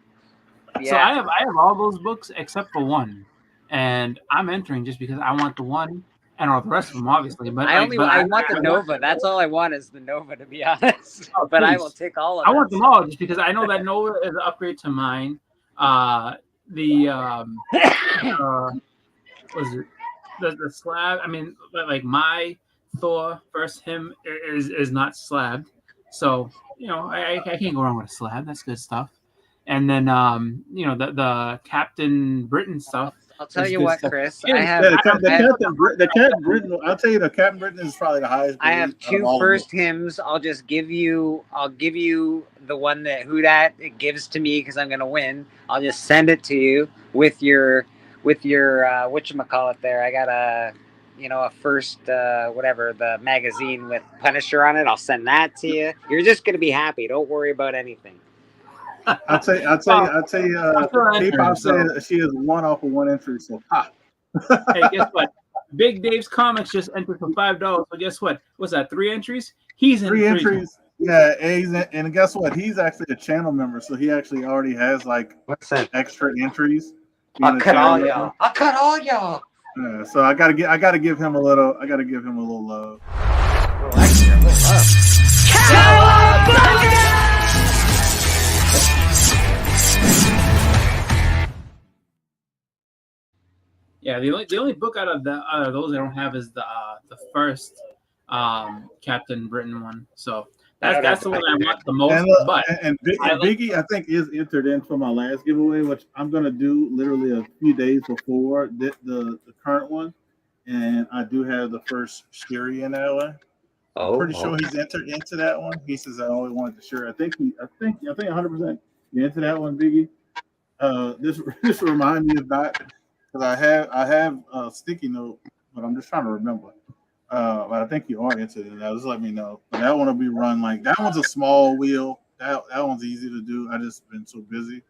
Yeah. So I have all those books except for one, and I'm entering just because I want the one and all the rest of them, obviously. But I I want the Nova. That's all I want is the Nova, to be honest. Oh, But I please. will take all of I them. want them all just because I know that Nova is an upgrade to mine. Was it the slab? I mean, like my Thor versus him is not slabbed, so I can't go wrong with a slab. That's good stuff. And then the Captain Britain stuff. I'll tell is you good what, stuff. Chris. Yeah, I have. Yeah, the Captain Britain. I'll tell you, the Captain Britain is probably the highest. I have grade out of 2 all of first them. hymns. I'll give you the one that it gives to me because I'm gonna win. I'll just send it to you with your whatchamacallit there. I got a first whatever, the magazine with Punisher on it. I'll send that to you. You're just gonna be happy. Don't worry about anything. I'll tell you. K-pop said she is 1 off of 1 entry. So Hey, guess what? Big Dave's Comics just entered for $5. So guess what? What's that? 3 entries? He's in 3 entries. Yeah, and guess what? He's actually a channel member, so he actually already has like What's that? extra entries. I'll cut all y'all. I'll cut all y'all. Yeah, so I gotta give him a little love. Yeah, the only book out of those I don't have is the first Captain Britain one. So that's the one I want the most. Biggie, I think, is entered in for my last giveaway, which I'm gonna do literally a few days before the current one, and I do have the first Shiri in that one. I'm pretty sure he's entered into that one. He says I only wanted to share. I think 100% you into that one, Biggie. This remind me of that because I have a sticky note, but I'm just trying to remember. But I think you are into it. Just let me know. But that one will be run like that one's a small wheel. That one's easy to do. I just been so busy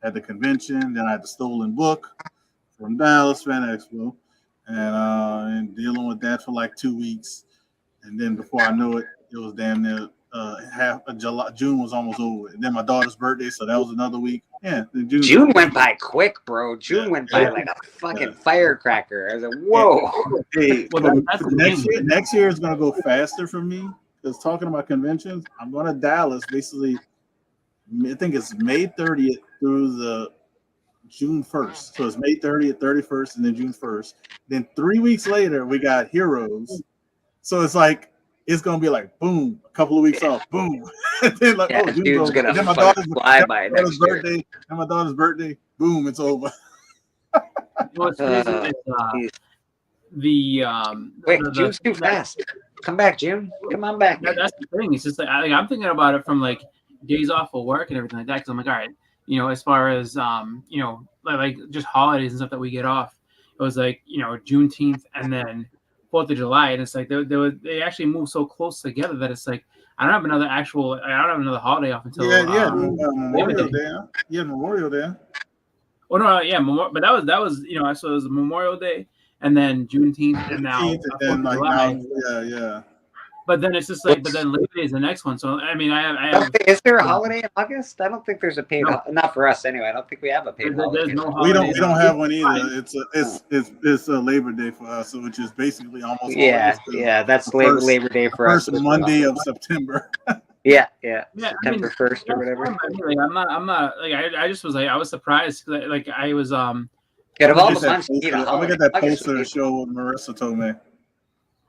at the convention. Then I had the stolen book from Dallas Fan Expo, and dealing with that for like 2 weeks. And then before I know it, it was damn near half of July. June was almost over. And then my daughter's birthday, so that was another week. Yeah, June went by quick, bro. June went by like a fucking firecracker. I was like, whoa. Hey, that's next year is gonna go faster for me because talking about conventions, I'm going to Dallas basically. I think it's May 30th through the June 1st. So it's May 30th, 31st, and then June 1st. Then 3 weeks later, we got Heroes. So it's like it's gonna be like boom, a couple of weeks off, boom, and then like June's gonna then my fly by next year. birthday, and my daughter's birthday, boom, it's over. What's crazy is Wait, June's too fast. Come back, June. Come on back. That's the thing. It's just like I'm thinking about it from like days off of work and everything like that. Because I'm like, all right, as far as like just holidays and stuff that we get off, it was like Juneteenth and then 4th of July, and it's like they actually move so close together that it's like I don't have another holiday off until Memorial Day. Yeah, Memorial Day. Oh no, yeah, but that was so it was Memorial Day and then Juneteenth and now 4th of July. Yeah. But then it's just like, but then Labor Day is the next one. So I mean, I have. Is there a holiday in August? I don't think there's a paid. Not for us anyway. I don't think we have a paid holiday. There's no We holiday. don't have one either. It's a Labor Day for us, which is basically almost That's Labor Day for us. First Monday of September. Yeah, September 1st or whatever. I'm not like I just was like I was surprised because I was Out of all the I'm months, you need a gonna holiday. get that poster to show what Marissa told me.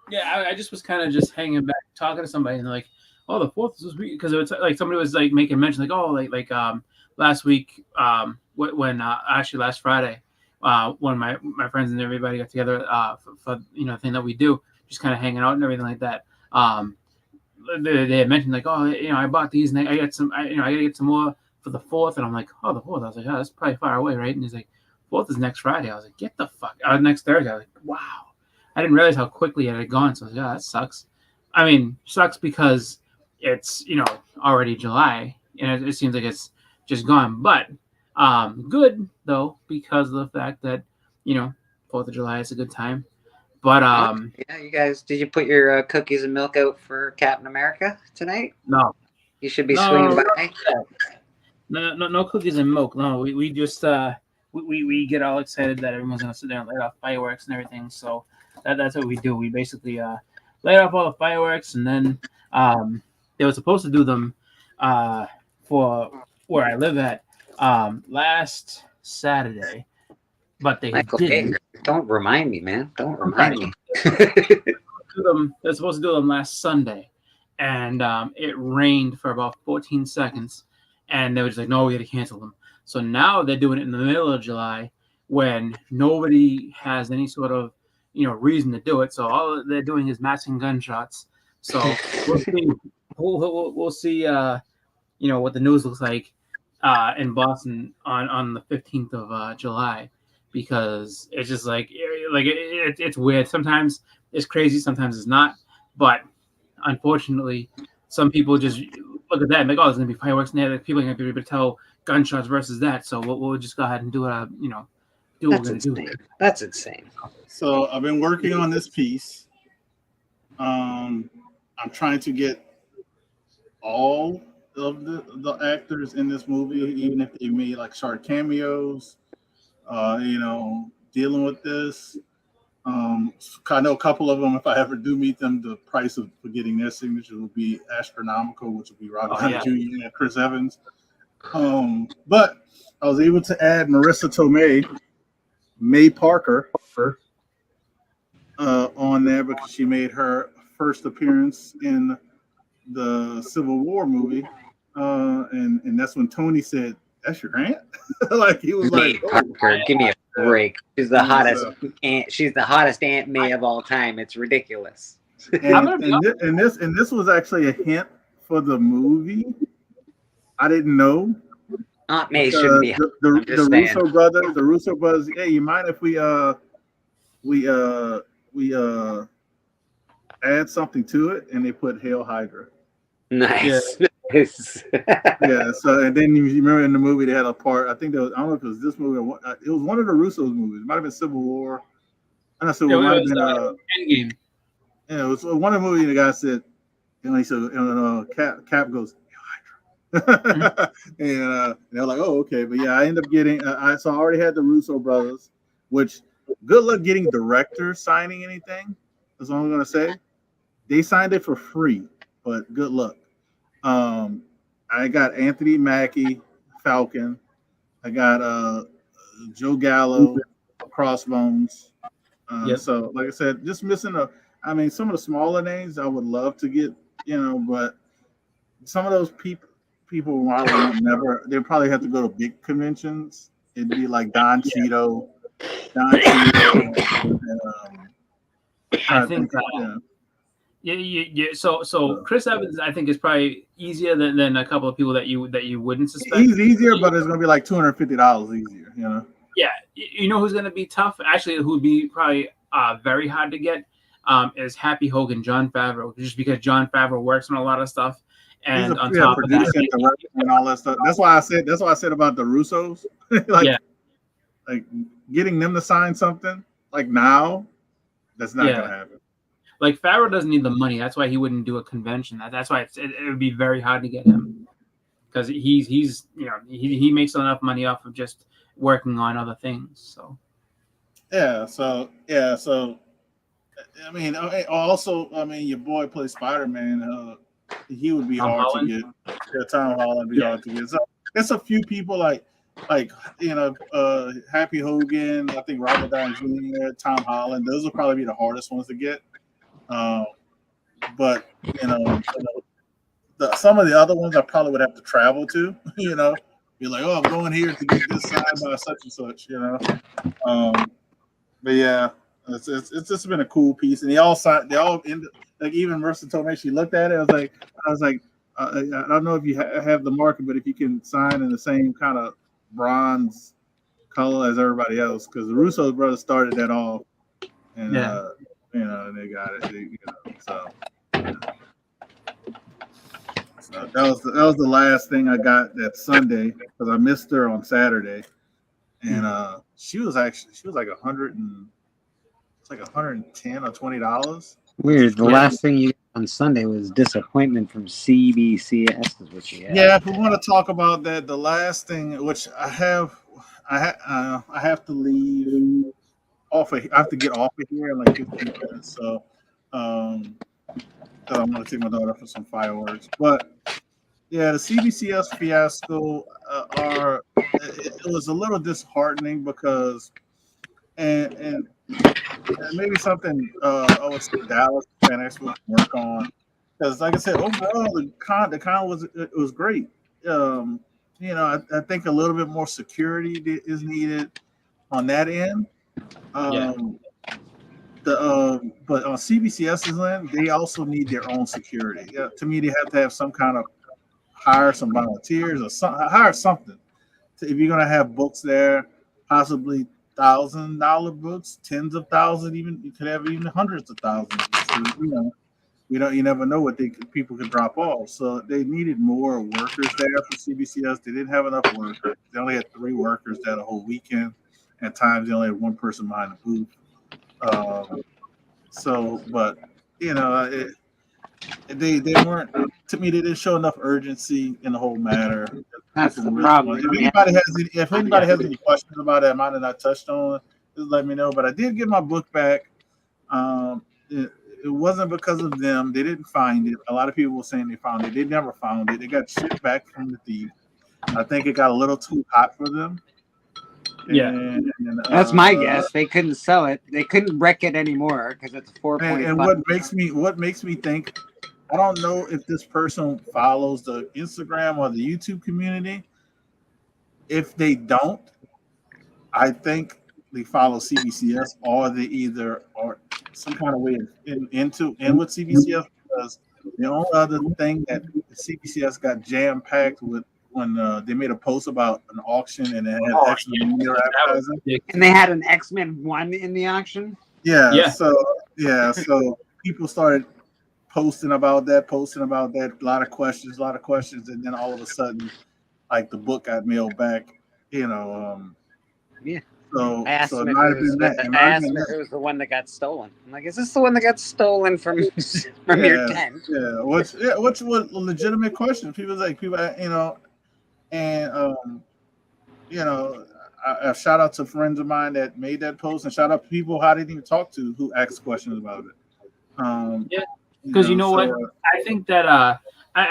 Yeah, I just was kind of just hanging back, talking to somebody, and they're like, "Oh, the fourth is this week," because it was like somebody was like making mention, like, "Oh, last week, when actually last Friday, one of my friends and everybody got together for the thing that we do, just kind of hanging out and everything like that. Um, they had mentioned like, oh, I bought these, and I got some, I gotta get some more for the fourth, and I'm like, oh, the fourth. I was like, oh, that's probably far away, right? And he's like, fourth is next Friday. I was like, get the fuck next Thursday. I was like, wow. I didn't realize how quickly it had gone. So I was like, oh, that sucks. I mean, sucks because it's already July, and it seems like it's just gone. But good though, because of the fact that 4th of July is a good time. But Yeah, you guys, did you put your cookies and milk out for Captain America tonight? no, You should be swinging no, by. no cookies and milk. No, we just we get all excited that everyone's gonna sit there and light off fireworks and everything. So that's what we do. We basically light off all the fireworks, and then they were supposed to do them for where I live at last Saturday, but they Michael, didn't. hey, don't remind me, man. Don't I'm remind sorry. me. They're supposed to do them last Sunday, and it rained for about 14 seconds, and they were just like, "No, we got to cancel them." So now they're doing it in the middle of July when nobody has any sort of reason to do it. So all they're doing is matching gunshots. So we'll see. We'll see. What the news looks like in Boston on the 15th of July, because it's just like it's weird. Sometimes it's crazy, sometimes it's not. But unfortunately, some people just look at that and like, oh, there's gonna be fireworks in there. Like, people are gonna be able to tell gunshots versus that. So we'll just go ahead and do it. Do what we're gonna do. That's insane. So I've been working on this piece. I'm trying to get all of the actors in this movie, even if they made like short cameos, dealing with this. I know a couple of them, if I ever do meet them, the price for getting their signature will be astronomical, which will be Robert Downey Jr. and Chris Evans. But I was able to add Marissa Tomei, May Parker, on there because she made her first appearance in the Civil War movie. And that's when Tony said, "That's your aunt?" Like he was May like, Parker, give me a break. She's the hottest aunt. She's the hottest Aunt May of all time. It's ridiculous. And this was actually a hint for the movie. I didn't know. Aunt May shouldn't be. The Russo brothers. Hey, you mind if we add something to it? And they put Hail Hydra. Nice. Yeah. Yeah. So and then you remember in the movie they had a part. I think there was. I don't know if it was this movie. Or it was one of the Russo's movies. It might have been Civil War. I'm not sure. It might have been Endgame. Yeah, it was one of the movies. The guy said, he said, Cap goes, mm-hmm. And they're like, oh, okay. But yeah, I ended up getting. So I already had the Russo brothers, which good luck getting directors signing anything. That's all I'm gonna say. They signed it for free, but good luck. I got Anthony Mackie, Falcon. I got Joe Gallo, Crossbones. So like I said, just missing some of the smaller names I would love to get, but some of those people they'll probably have to go to big conventions. It'd be like Don Cheeto. I think So Chris Evans, I think, is probably easier than a couple of people that you wouldn't suspect. He's easier, but it's gonna be like $250 easier, Yeah, who's gonna be tough? Actually, who'd be probably very hard to get is Happy Hogan, Jon Favreau, just because Jon Favreau works on a lot of stuff, and on top of that, and all that stuff. That's why I said about the Russos, like getting them to sign something like now, that's not gonna happen. Like Favreau doesn't need the money. That's why he wouldn't do a convention. That's why it would be very hard to get him, because he makes enough money off of just working on other things. So I mean, your boy plays Spider-Man. He would be hard to get. Yeah, Tom Holland would be hard to get. So there's a few people like Happy Hogan. I think Robert Downey Jr., Tom Holland. Those will probably be the hardest ones to get. But some of the other ones I probably would have to travel to. Be like, oh, I'm going here to get this signed by such and such. But yeah, it's just been a cool piece, and they all ended, like even Mercer told me she looked at it. I was like, I don't know if you have the market, but if you can sign in the same kind of bronze color as everybody else, because the Russo brothers started that off, and and they got it. So that was the last thing I got that Sunday because I missed her on Saturday, and she was like $110 or $20. Weird. The last thing you got on Sunday was disappointment from CBCS, is what you had. Yeah, if we want to talk about that, the last thing which I have to leave off. I have to get off of here in like 15 minutes. So, I'm going to take my daughter for some fireworks. But yeah, the CBCS fiasco it was a little disheartening because and maybe something I would say Dallas Fan Expo work on, because like I said, overall the con was great. I think a little bit more security is needed on that end. But on CBCS's end, they also need their own security. Yeah, to me, they have to have some kind of hire some volunteers or hire something. If you're gonna have books there, possibly $1,000 books, tens of thousands, even you could have even hundreds of thousands. So, you never know what people could drop off. So they needed more workers there for CBCS. They didn't have enough workers. They only had 3 workers that whole weekend. At times, they only had 1 person behind the booth. But they weren't. To me, they didn't show enough urgency in the whole matter. That's the problem. If anybody has any questions about it, I might have not touched on, just let me know. But I did get my book back. It wasn't because of them. They didn't find it. A lot of people were saying they found it. They never found it. They got shipped back from the thief. I think it got a little too hot for them. Yeah, that's my guess. They couldn't sell it. They couldn't wreck it anymore because it's 4.5. And what makes me think, I don't know if this person follows the Instagram or the YouTube community. If they don't, I think they follow CBCS, or they either or some kind of way in with CBCS, because the only other thing that CBCS got jam packed with when they made a post about an auction and it had X-Men advertising. And they had an X-Men 1 in the auction. Yeah. So people started posting about that, a lot of questions, and then all of a sudden, like the book got mailed back. Yeah. So I asked him if it was the one that got stolen. I'm like, is this the one that got stolen from your tent? Yeah. Which was a legitimate question. I shout out to friends of mine that made that post, and shout out to people I didn't even talk to who asked questions about it. Because what? I think that I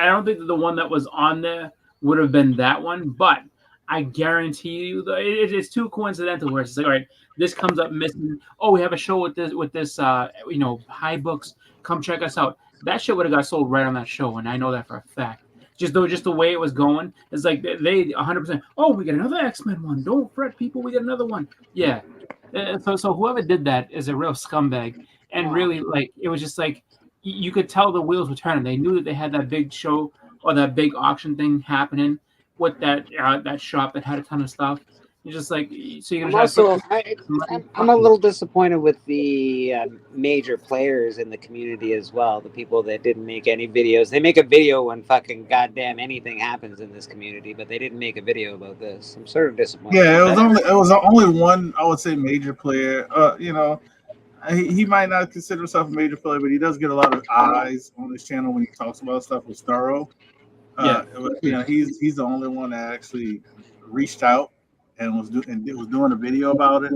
don't think that the one that was on there would have been that one, but I guarantee you, it's too coincidental. Where it's like, all right, this comes up missing. Oh, we have a show with this high books. Come check us out. That shit would have got sold right on that show, and I know that for a fact. Just the way it was going, it's like they 100%. Oh, we got another X-Men one. Don't fret, people. We got another one. Yeah. So whoever did that is a real scumbag, and really, like, it was just like you could tell the wheels were turning. They knew that they had that big show or that big auction thing happening with that shop that had a ton of stuff. You're just like, so you're gonna. I'm a little disappointed with the major players in the community as well. The people that didn't make any videos. They make a video when fucking goddamn anything happens in this community, but they didn't make a video about this. I'm sort of disappointed. Yeah, it was only one, I would say, major player. He might not consider himself a major player, but he does get a lot of eyes on his channel when he talks about stuff with Thorough. He's the only one that actually reached out and was doing a video about it.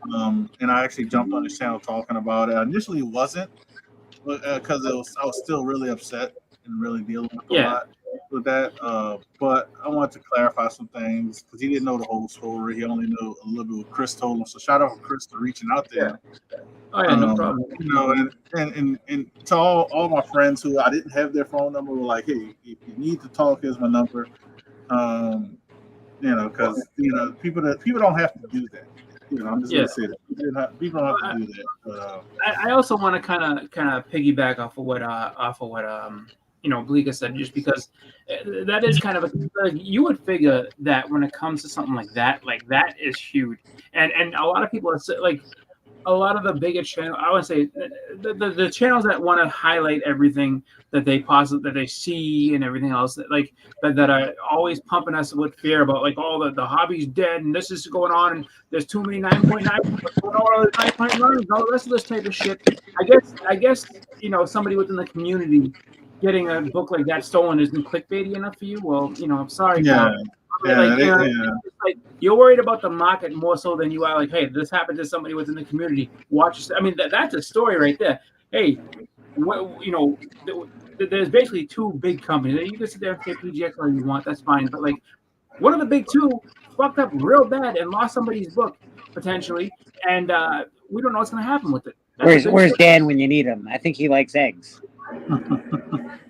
And I actually jumped on his channel talking about it. I initially wasn't, because I was still really upset and really dealing with a lot with that. But I wanted to clarify some things because he didn't know the whole story. He only knew a little bit what Chris told him. So shout out to Chris for reaching out there. Oh yeah, no problem. You know, and to all my friends who I didn't have their phone number were like, hey, if you need to talk, here's my number. Um, you know, because you know people don't have to do that. You know, I'm just Yeah. gonna say that people don't have to do that. But I also want to kind of piggyback off of what Bleeka said, just because that is kind of like, you would figure that when it comes to something like that is huge, and a lot of people are like, a lot of the bigger channel, I would say the channels that want to highlight everything that they see and everything else that are always pumping us with fear about, like, all the hobby's dead and this is going on and there's too many 9.9, all the 9.9 and all the rest of this type of shit. I guess somebody within the community getting a book like that stolen isn't clickbaity enough for you. Well, I'm sorry, yeah, pal. Like, yeah. it's like you're worried about the market more so than you are like, hey, this happened to somebody within the community. Watch this. I mean, that's a story right there. Hey, there's basically two big companies. You can sit there and say PGX all you want. That's fine. But, like, one of the big two fucked up real bad and lost somebody's book potentially, and we don't know what's going to happen with it. Where's Dan when you need him? I think he likes eggs.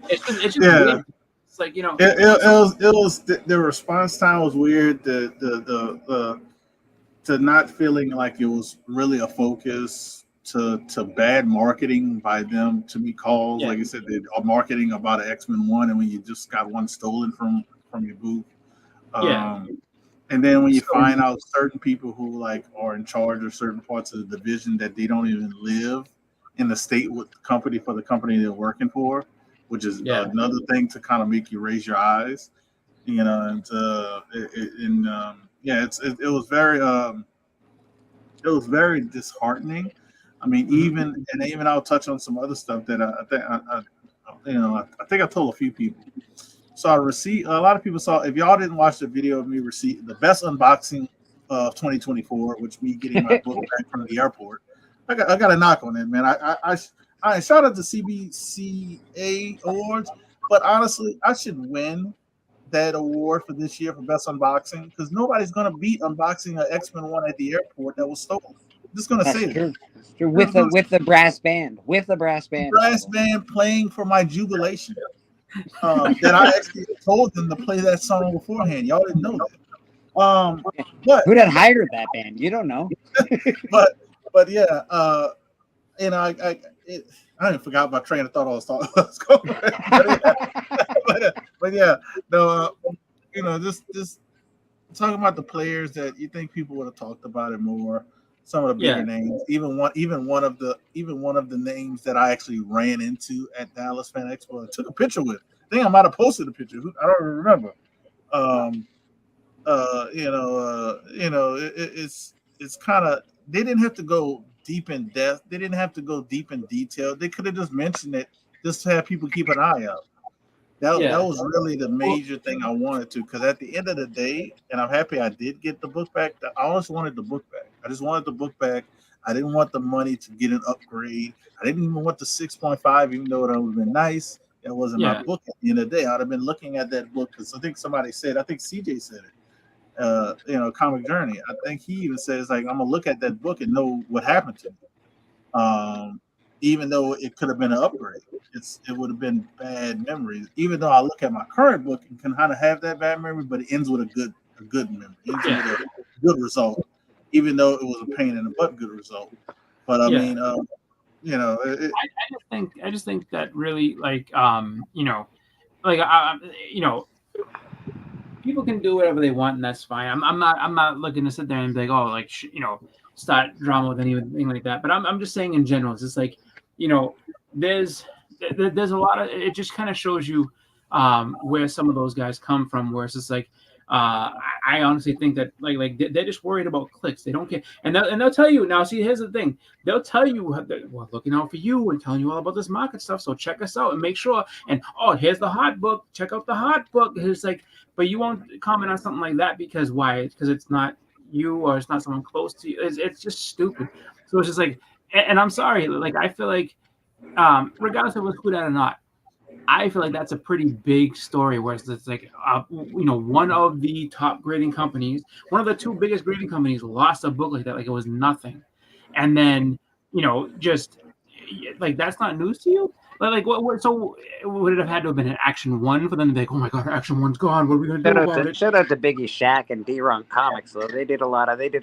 It's just Yeah. weird. It's like, It was the response time was weird. The to not feeling like it was really a focus, to bad marketing by them, to be calls, Yeah. like you said, they are marketing about an X-Men one, and when you just got one stolen from your booth. Yeah. And then when you So- find out certain people who like are in charge of certain parts of the division that they don't even live in the state with the company they're working for, which is Yeah. another thing to kind of make you raise your eyes, and it was very disheartening. I mean, even I'll touch on some other stuff that I think I told a few people. So a lot of people saw. If y'all didn't watch the video of me receipt, the best unboxing of 2024, which me getting my book back from the airport. I got a knock on it, man. I shout out to CBCA awards, but honestly, I should win that award for this year for best unboxing, because nobody's gonna beat unboxing an X-Men one at the airport that was stolen. I'm just gonna say True. That's true. With the brass band. Brass band playing for my jubilation. That I actually told them to play that song beforehand. Y'all didn't know that. But who did hire that band? You don't know. but yeah, I even forgot my train of thought. I was going. but yeah, no, just talking about the players that you think people would have talked about it more. Some of the bigger names, even one of the names that I actually ran into at Dallas Fan Expo and took a picture with. I think I might have posted a picture. I don't remember. It's kind of, they didn't have to go deep in depth. They didn't have to go deep in detail. They could have just mentioned it just to have people keep an eye out. That was really the major thing I wanted to, because at the end of the day, and I'm happy I did get the book back. I always wanted the book back. I just wanted the book back. I didn't want the money to get an upgrade. I didn't even want the 6.5, even though that would have been nice. That wasn't my book at the end of the day. I'd have been looking at that book, because I think CJ said it. Comic Journey. I think he even says, like, I'm gonna look at that book and know what happened to me. Even though it could have been an upgrade, it would have been bad memories. Even though I look at my current book and can kind of have that bad memory, but it ends with a good memory. It ends with a good result, even though it was a pain in the butt good result. But I mean, I just think that really, people can do whatever they want, and that's fine. I'm not looking to sit there and be like, oh, like, start drama with anything like that. But I'm just saying in general, it's just like, there's a lot of, it just kind of shows you where some of those guys come from, where it's just like, I honestly think that like they're just worried about clicks. They don't care, and they'll tell you. Now, see, here's the thing: they'll tell you, we're looking out for you and telling you all about this market stuff. So check us out and make sure. And here's the hot book. Check out the hot book. It's like, but you won't comment on something like that because why? Because it's not you, or it's not someone close to you. It's just stupid. So it's just like, and I'm sorry. Like, I feel like, regardless of who that or not, I feel like that's a pretty big story where it's like, one of the top grading companies, one of the two biggest grading companies lost a book like that, like it was nothing. And then just like that's not news to you. What? So would it have had to have been an Action One for them to be like, oh my god, Action One's gone. What are we gonna do about it? Shout out to Biggie, Shaq, and D-Ron Comics though. They did a lot of talking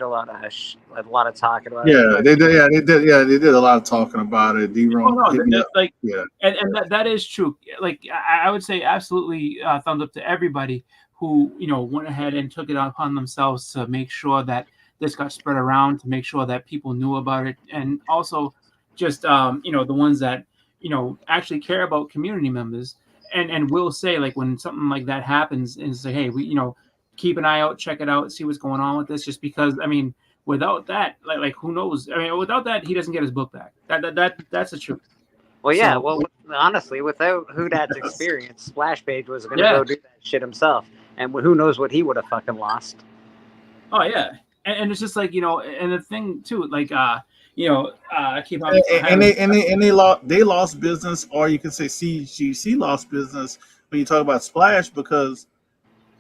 about Yeah, it. they did. Yeah, they did. Yeah, they did a lot of talking about it. Oh D-Ron no, hit me up. like, Yeah, and that is true. Like I would say, absolutely, thumbs up to everybody who went ahead and took it upon themselves to make sure that this got spread around, to make sure that people knew about it, and also just the ones that actually care about community members and will say, like, when something like that happens and say, hey, we keep an eye out, check it out, see what's going on with this, just because I mean, without that, like who knows? I mean, without that, he doesn't get his book back. That's the truth. Well, yeah. So, Well, honestly, without Who Dat's experience, Splash Page was going to Yeah. go do that shit himself, and who knows what he would have fucking lost. oh yeah, and it's just like and the thing too, like I keep on and they lost business, or you can say CGC lost business when you talk about Splash, because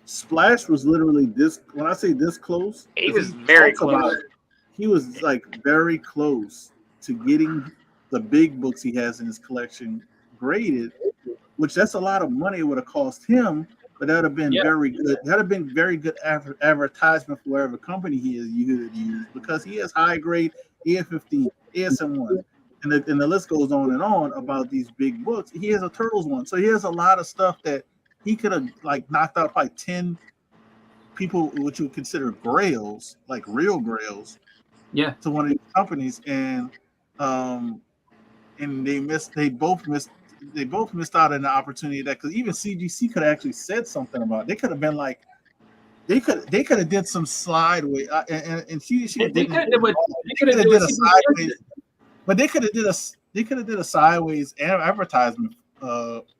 Splash was literally this. When I say this close, He 'cause was very talks about close. it, he was like very close to getting the big books he has in his collection graded, which that's a lot of money it would have cost him, but that would have been Yeah. very good. That would have been very good advertisement for whatever company he is you use, because he has high grade AF-15, ASM1, and the list goes on and on about these big books. He has a Turtles one, so he has a lot of stuff that he could have like knocked out probably 10 people which you would consider grails, like real grails, Yeah. to one of these companies, and they both missed out on the opportunity, that because even CGC could have actually said something about it. They could have been like they could have did some sideways, and CGC They didn't. they They could could have have did a sideways, but they could have did a sideways advertisement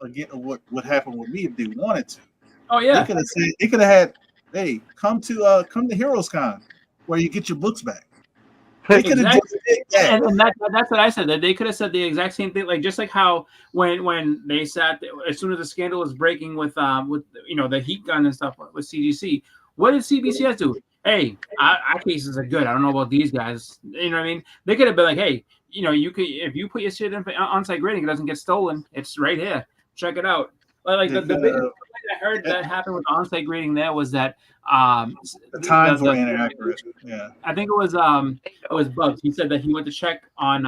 again of what happened with me if they wanted to. Oh They yeah. could have said, they could have had, hey, come to Heroes Con where you get your books back. They could have Exactly. just did that. And that's what I said. That they could have said the exact same thing, like just like how when they sat as soon as the scandal was breaking with the heat gun and stuff with CGC. What did CBCS do? Hey, our cases are good. I don't know about these guys. You know what I mean? They could have been like, hey, you could, if you put your shit in on-site grading, it doesn't get stolen. It's right here. Check it out. Like the biggest thing I heard that happened with on-site grading there was that the times were inaccurate. Yeah, I think it was Bugs. He said that he went to check on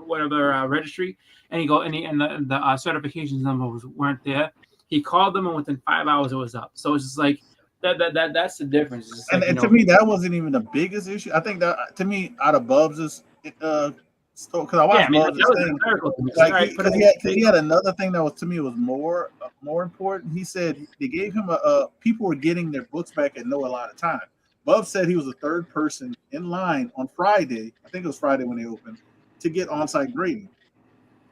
whatever registry, and the certifications numbers weren't there. He called them, and within 5 hours it was up. So it's just like that's the difference. It's just and, like, and to me that wasn't even the biggest issue. I think that to me out of Bubs' because I watched Bubs' that was thing. hysterical to me. Like All right, because he had another thing that was to me was more important. He said they gave him people were getting their books back at no allotted time. Bub said he was the third person in line on Friday. I think it was Friday when they opened to get on-site grading.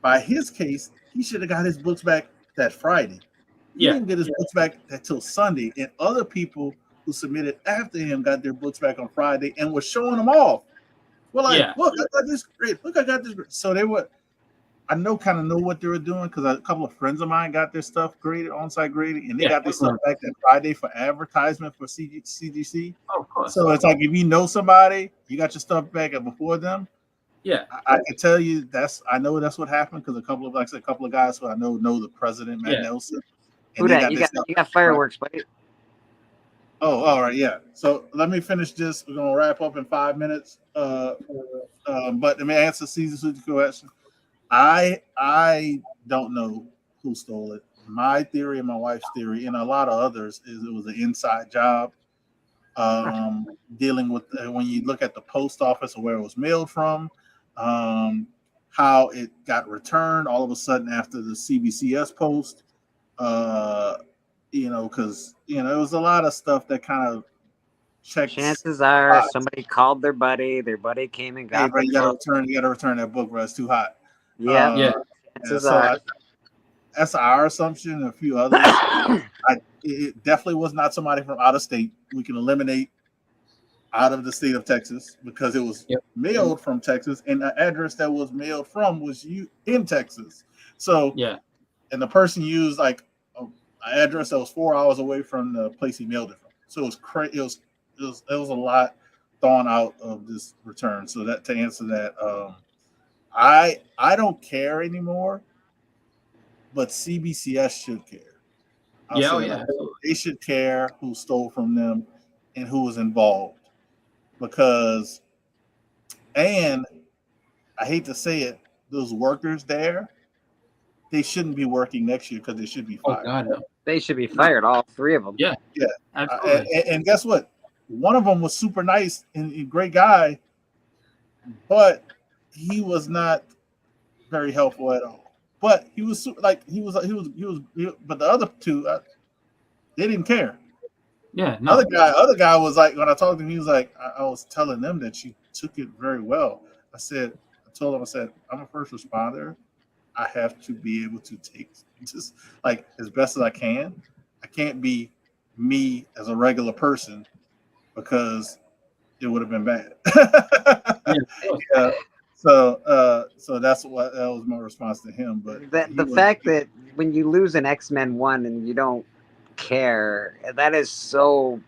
By his case, he should have got his books back that Friday. He didn't get his books back until Sunday, and other people who submitted after him got their books back on Friday and were showing them off. Well, like, look, I got this grade. Look, I got this grade. So they were, kind of know what they were doing, because a couple of friends of mine got their stuff graded, on-site grading, and they got their stuff back that Friday for advertisement for CGC. Oh, of course. So it's like if you know somebody, you got your stuff back before them. Yeah, I can tell you I know that's what happened, because a couple of guys who I know the president, Matt Nelson. Who that? You got fireworks, buddy. Oh, all right, yeah. So let me finish this. We're gonna wrap up in 5 minutes. But let me answer Caesar's question. I don't know who stole it. My theory and my wife's theory, and a lot of others, is it was an inside job. Dealing with when you look at the post office or where it was mailed from, how it got returned all of a sudden after the CBCS post. Because it was a lot of stuff that kind of checks. Chances are somebody called their buddy came and got. Hey, bro, you gotta return that book, bro. It's too hot. Yeah. That's our assumption, and a few others. It definitely was not somebody from out of state. We can eliminate out of the state of Texas, because it was mailed from Texas, and the address that was mailed from was in Texas. So and the person used like an address that was 4 hours away from the place he mailed it from. So it was crazy. It was a lot thawing out of this return. So that to answer that, I don't care anymore, but CBCS should care. I'll Yeah, oh say yeah, that absolutely. they should care who stole from them and who was involved because, and I hate to say it, those workers there, they shouldn't be working next year because they should be Oh fired. God, no. They should be fired, all three of them. Yeah, Yeah, absolutely. and guess what? One of them was super nice and a great guy, but he was not very helpful at all. But he was like but the other two, they didn't care. Yeah, no. Other guy was like, when I talked to him, he was like, I was telling them that you took it very well. I told him, I said, I'm a first responder. I have to be able to take just like as best as I can. I can't be me as a regular person because it would have been bad. Yeah, of course. Yeah. So that's what that was my response to him. But The fact that when you lose an X-Men 1 and you don't care, that is so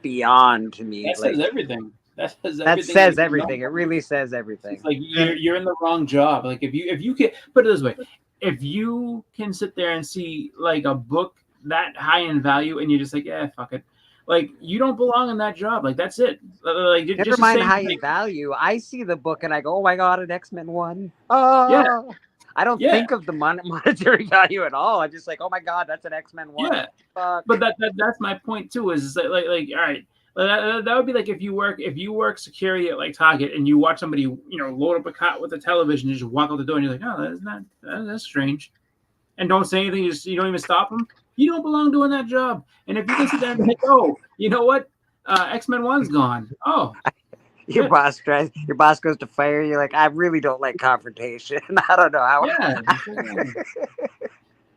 beyond to me. That says everything. That says that everything. says you know. everything. It really says everything. It's like you're in the wrong job. Like if you can put it this way, if you can sit there and see like a book that high in value and you're just like, yeah, fuck it, like you don't belong in that job. Like that's it. Like Never just mind the same high in thing. value. I see the book and I go, oh my god, an X-Men 1. Oh, Yeah. I don't Yeah. think of the monetary value at all. I'm just like, oh my god, that's an X-Men 1. Yeah. Fuck. But that's my point too. Is like all right. That would be like if you work security at like Target and you watch somebody load up a cot with a television and just walk out the door and you're like, oh, that's strange, and don't say anything. You don't even stop them. You don't belong doing that job. And if you can sit there and think, oh, you know what, X-Men 1's gone. Oh, Your yeah. your boss goes to fire you. Like, I really don't like confrontation. I don't know how. Yeah.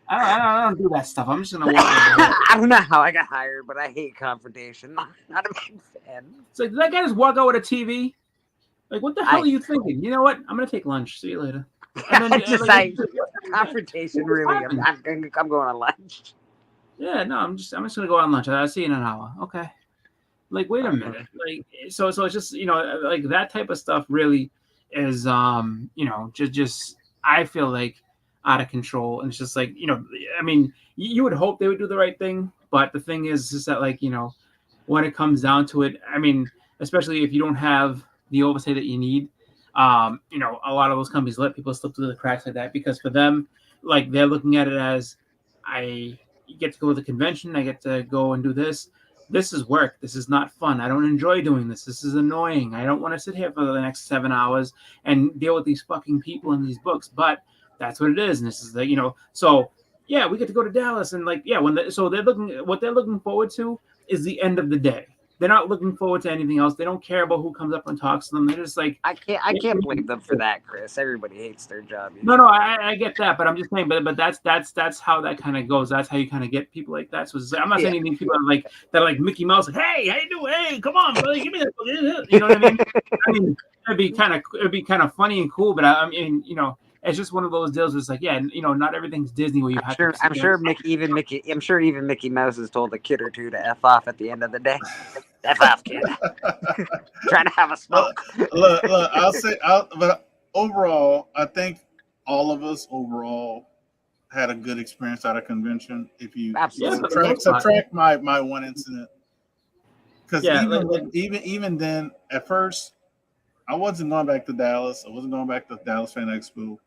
I don't do that stuff. I'm just gonna walk. I don't know how I got hired, but I hate confrontation. Not a big fan. It's like, did that guy just walk out with a TV? Like, what the hell are you thinking? You know what? I'm gonna take lunch. See you later. And then, Confrontation. Really, I'm going on lunch. Yeah, no, I'm just gonna go on lunch. I'll see you in an hour. Okay. Like, wait a minute. Like, so it's just like that type of stuff really is just I feel like out of control, and it's just like I mean, you would hope they would do the right thing, but the thing is that like when it comes down to it, I mean, especially if you don't have the oversight that you need, a lot of those companies let people slip through the cracks like that because for them, like they're looking at it as I get to go to the convention, I get to go and do this. This is work. This is not fun. I don't enjoy doing this. This is annoying. I don't want to sit here for the next 7 hours and deal with these fucking people in these books. But that's what it is. And this is so yeah, we get to go to Dallas and what they're looking forward to is the end of the day. They're not looking forward to anything else. They don't care about who comes up and talks to them. They're just like, I can't blame them for that, Chris. Everybody hates their job. No, I get that, but I'm just saying, but that's how that kind of goes. That's how you kind of get people like that. So I'm not saying anything people that are like Mickey Mouse, like, hey, how you doing? Hey, come on, brother, give me that. You know what I mean? I mean, it'd be kind of funny and cool, but I mean, it's just one of those deals. Where it's like, yeah, not everything's Disney where you have to. I'm sure even Mickey Mouse has told a kid or two to F off at the end of the day. F off, kid. Trying to have a smoke. Look, but overall, I think all of us overall had a good experience at a convention. If you subtract my one incident, because even then, at first, I wasn't going back to Dallas. I wasn't going back to Dallas Fan Expo.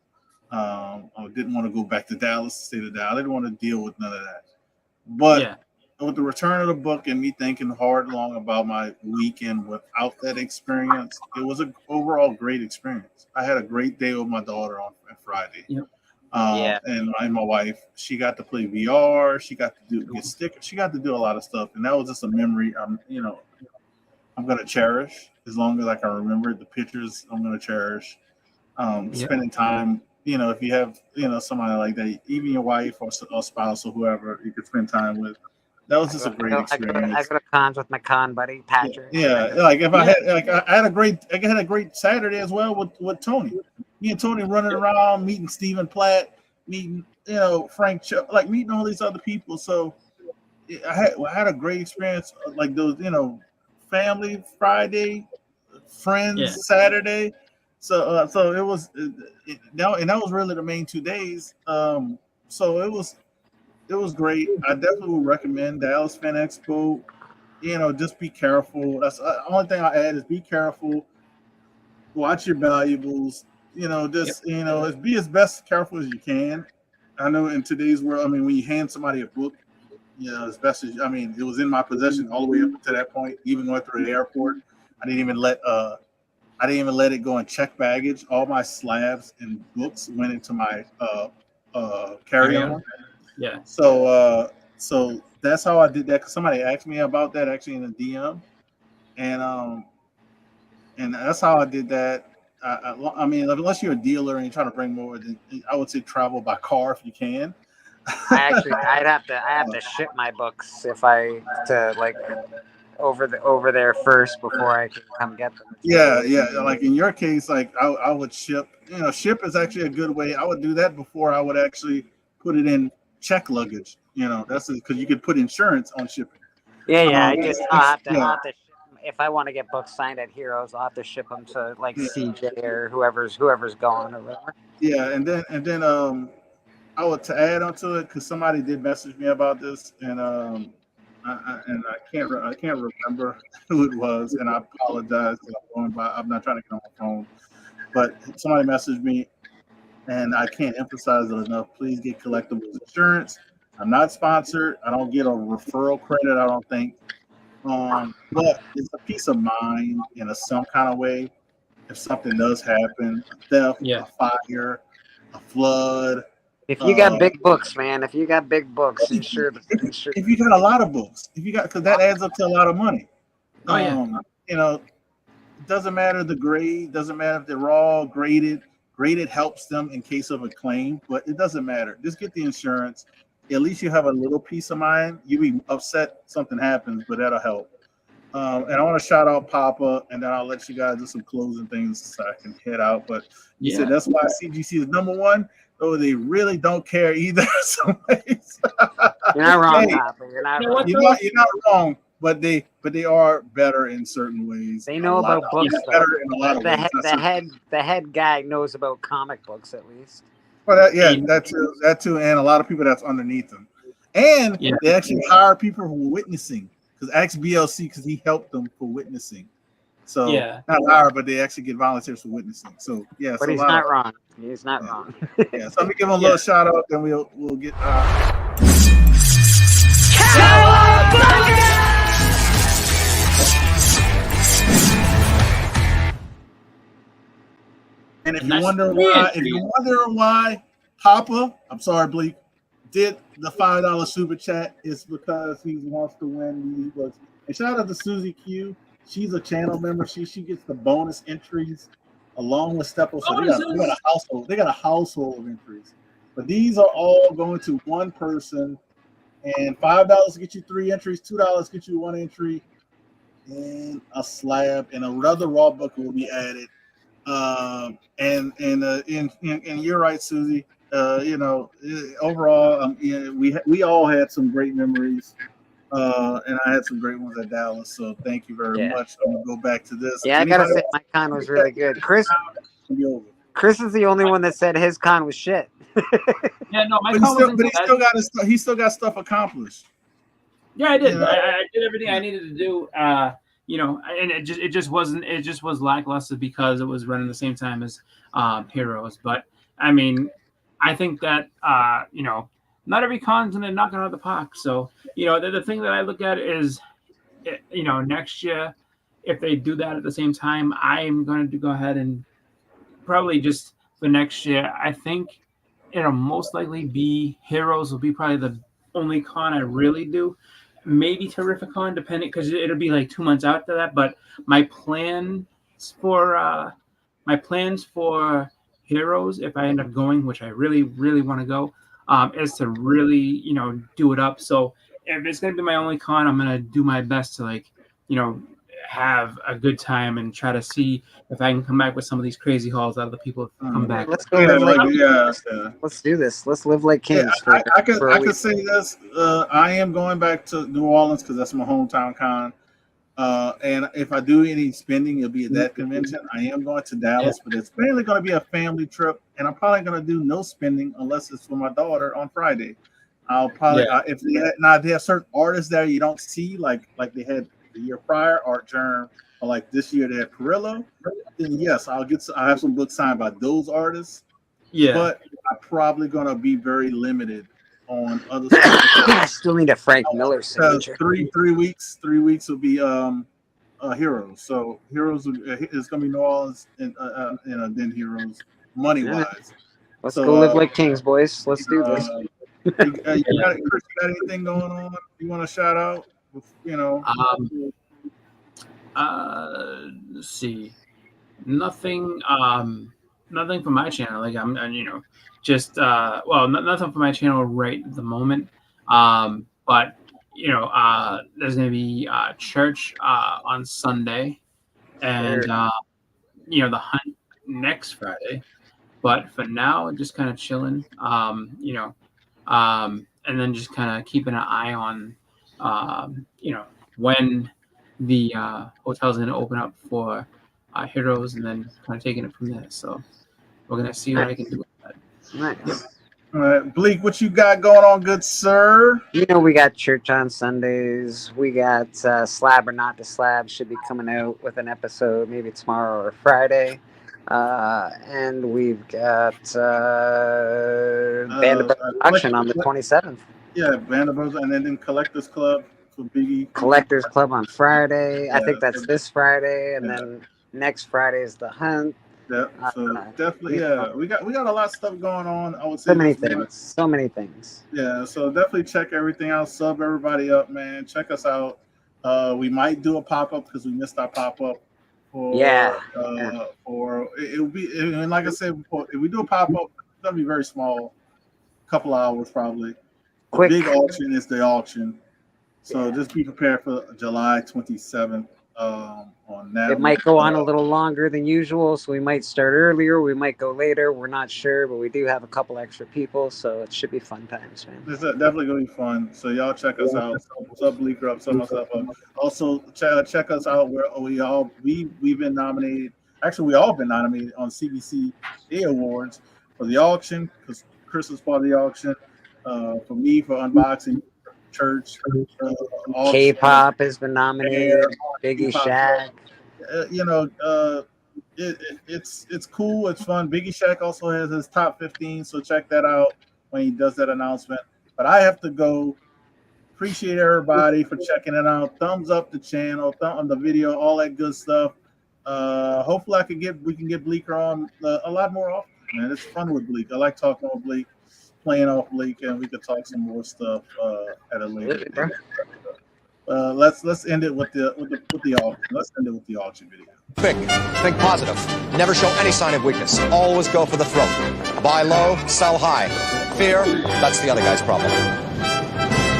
I didn't want to go back to Dallas, state of Dallas. I didn't want to deal with none of that. But with the return of the book and me thinking hard and long about my weekend without that experience, it was an overall great experience. I had a great day with my daughter on Friday. Yep. And my wife, she got to play VR. She got to get stickers. She got to do a lot of stuff. And that was just a memory I'm going to cherish as long as I can remember it. The pictures I'm going to cherish. Spending time, if you have, somebody like that, even your wife or spouse or whoever you could spend time with. That was just a great experience. I go to cons with my con buddy Patrick. Yeah. Like if I had a great Saturday as well with Tony. Me and Tony running around, meeting Stephen Platt, meeting Frank, like meeting all these other people. So I had a great experience. Like those, Family Friday. Friends Saturday. So it was that was really the main 2 days. So it was great. I definitely would recommend Dallas Fan Expo. Just be careful. That's the only thing I add is be careful. Watch your valuables. Be as best careful as you can. I know in today's world, I mean, when you hand somebody a book, as best as it was in my possession all the way up to that point. Even going through the airport, I didn't even let it go in check baggage. All my slabs and books went into my carry-on. Yeah. So that's how I did that. Cause somebody asked me about that actually in a DM, and that's how I did that. I mean, unless you're a dealer and you're trying to bring more, then I would say travel by car if you can. I'd have to ship my books over there first before I can come get them. Yeah. Like in your case, like I would ship. Ship is actually a good way. I would do that before I would actually put it in check luggage. That's because you could put insurance on shipping. Yeah. I'll have to ship, if I want to get books signed at Heroes, I'll have to ship them to CJ or whoever's going or whatever. Yeah, and then I would to add onto it because somebody did message me about this, and I can't remember who it was, and I apologize. I'm not trying to get on my phone, but somebody messaged me, and I can't emphasize it enough. Please get collectibles insurance. I'm not sponsored. I don't get a referral credit. I don't think, but it's a peace of mind in some kind of way. If something does happen, a theft, a fire, a flood. If you got big books, man, if you got big books, insure. If you got a lot of books, because that adds up to a lot of money. It doesn't matter the grade, doesn't matter if they're raw, graded. Graded helps them in case of a claim, but it doesn't matter. Just get the insurance. At least you have a little peace of mind. You be upset something happens, but that'll help. And I want to shout out Papa, and then I'll let you guys do some closing things so I can head out. But you said that's why CGC is number one. Oh, they really don't care either. Some ways. You're not wrong, Papa. You're not wrong, but they are better in certain ways. They know about books. Better in a lot of ways. The head guy knows about comic books at least. Well, that too, and a lot of people that's underneath them, and they actually hire people for witnessing. Because Xblc, because he helped them for witnessing. So not hire, but they actually get volunteers for witnessing. So but he's not wrong. He's not wrong. So let me give him a little shout out, then we'll get. And if you're wondering why Papa, I'm sorry, Bleak, did the $5 super chat, is because he wants to win these books. And shout out to Susie Q. She's a channel member. She gets the bonus entries along with Steppo. So they got a household of entries. But these are all going to one person. And $5 get you 3 entries, $2 get you 1 entry, and a slab, and another raw book will be added. And you're right, Susie. Overall, we all had some great memories, and I had some great ones at Dallas. So thank you very much. I'm gonna go back to this. Yeah, I gotta say my con was really good. Chris is the only one that said his con was shit. Yeah, no, my but he still got stuff accomplished. Yeah, I did. I did everything I needed to do. And it just was lackluster because it was running the same time as Heroes. But I mean, I think that not every con's gonna knock it out of the park. So the thing that I look at is, next year, if they do that at the same time, I'm going to go ahead and probably just for next year. I think it'll most likely be Heroes will be probably the only con I really do. Maybe Terrificon, depending, because it'll be like 2 months after that. But my plans for Heroes, if I end up going, which I really, really want to go, is to really, do it up. So if it's going to be my only con, I'm going to do my best to have a good time and try to see if I can come back with some of these crazy hauls out of the people who come back. Let's go. Let's do this. Let's live like kings. I could say this. I am going back to New Orleans because that's my hometown con. And if I do any spending, it'll be at that convention. I am going to Dallas, but it's mainly going to be a family trip, and I'm probably going to do no spending unless it's for my daughter on Friday. I'll probably if they have certain artists there you don't see, like they had the year prior, Art Germ, or like this year they had Perillo. Then yes, I have some books signed by those artists. Yeah. But I'm probably going to be very limited on other stuff. I still need a Frank Miller signature. Three weeks will be Heroes. So Heroes is going to be New Orleans and then Heroes money wise. Let's go live like kings, boys. Let's do this. You got anything going on? You want to shout out? You know. Let's see. Nothing. Nothing for my channel. Like I'm you know, just nothing for my channel right at the moment. But you know, there's gonna be church on Sunday, and you know, the hunt next Friday. But for now, just kind of chilling. You know, and then just kind of keeping an eye on, you know, when the hotel's gonna open up for Heroes, and then kind of taking it from there. So we're gonna see what I can do with that. Nice. All right, Bleak, what you got going on, good sir? You know, we got church on Sundays. We got Slab or Not to Slab should be coming out with an episode maybe tomorrow or Friday. And we've got Band of Brothers auction on the 27th. Yeah, Band of Brothers, and then Collectors Club for Biggie. Collectors Club on Friday. I think that's this Friday, and then next Friday is the hunt. Yeah, so definitely, we got a lot of stuff going on. I would say so many things. Yeah, so definitely check everything out. Sub everybody up, man. Check us out. We might do a pop up because we missed our pop up. For it'll be, and like I said before, if we do a pop up, it's gonna be very small, couple hours probably. The big auction is the auction, so just be prepared for July 27th. On that, it might go on a little longer than usual, so we might start earlier, we might go later. We're not sure, but we do have a couple extra people, so it should be fun times, man. It's definitely gonna be fun. So y'all check us out. Sub Bleaker up, sub myself up. Also check us out where we've been nominated. Actually, we all been nominated on CBC Awards for the auction because Chris was part of the auction. For me for unboxing. Church, K-pop has been nominated. Biggie Shaq. You know, it's cool. It's fun. Biggie Shaq also has his top 15, so check that out when he does that announcement. But I have to go. Appreciate everybody for checking it out. Thumbs up the channel, thumb on the video, all that good stuff. Hopefully, we can get Bleaker on a lot more often. Man, it's fun with Bleak. I like talking with Bleak. Playing off Bleak, and we could talk some more stuff at a later date. Let's end it with the auction. Let's end it with the auction video. Quick, think positive. Never show any sign of weakness. Always go for the throat. Buy low, sell high. Fear, that's the other guy's problem.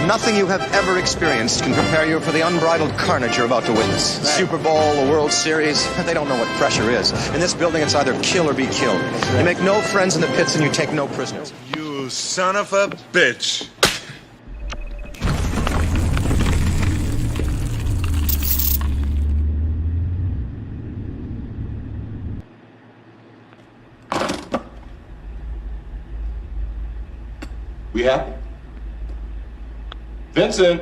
Nothing you have ever experienced can prepare you for the unbridled carnage you're about to witness. Right. Super Bowl, the World Series, they don't know what pressure is. In this building, it's either kill or be killed. You make no friends in the pits and you take no prisoners. You son of a bitch. We happy? Vincent!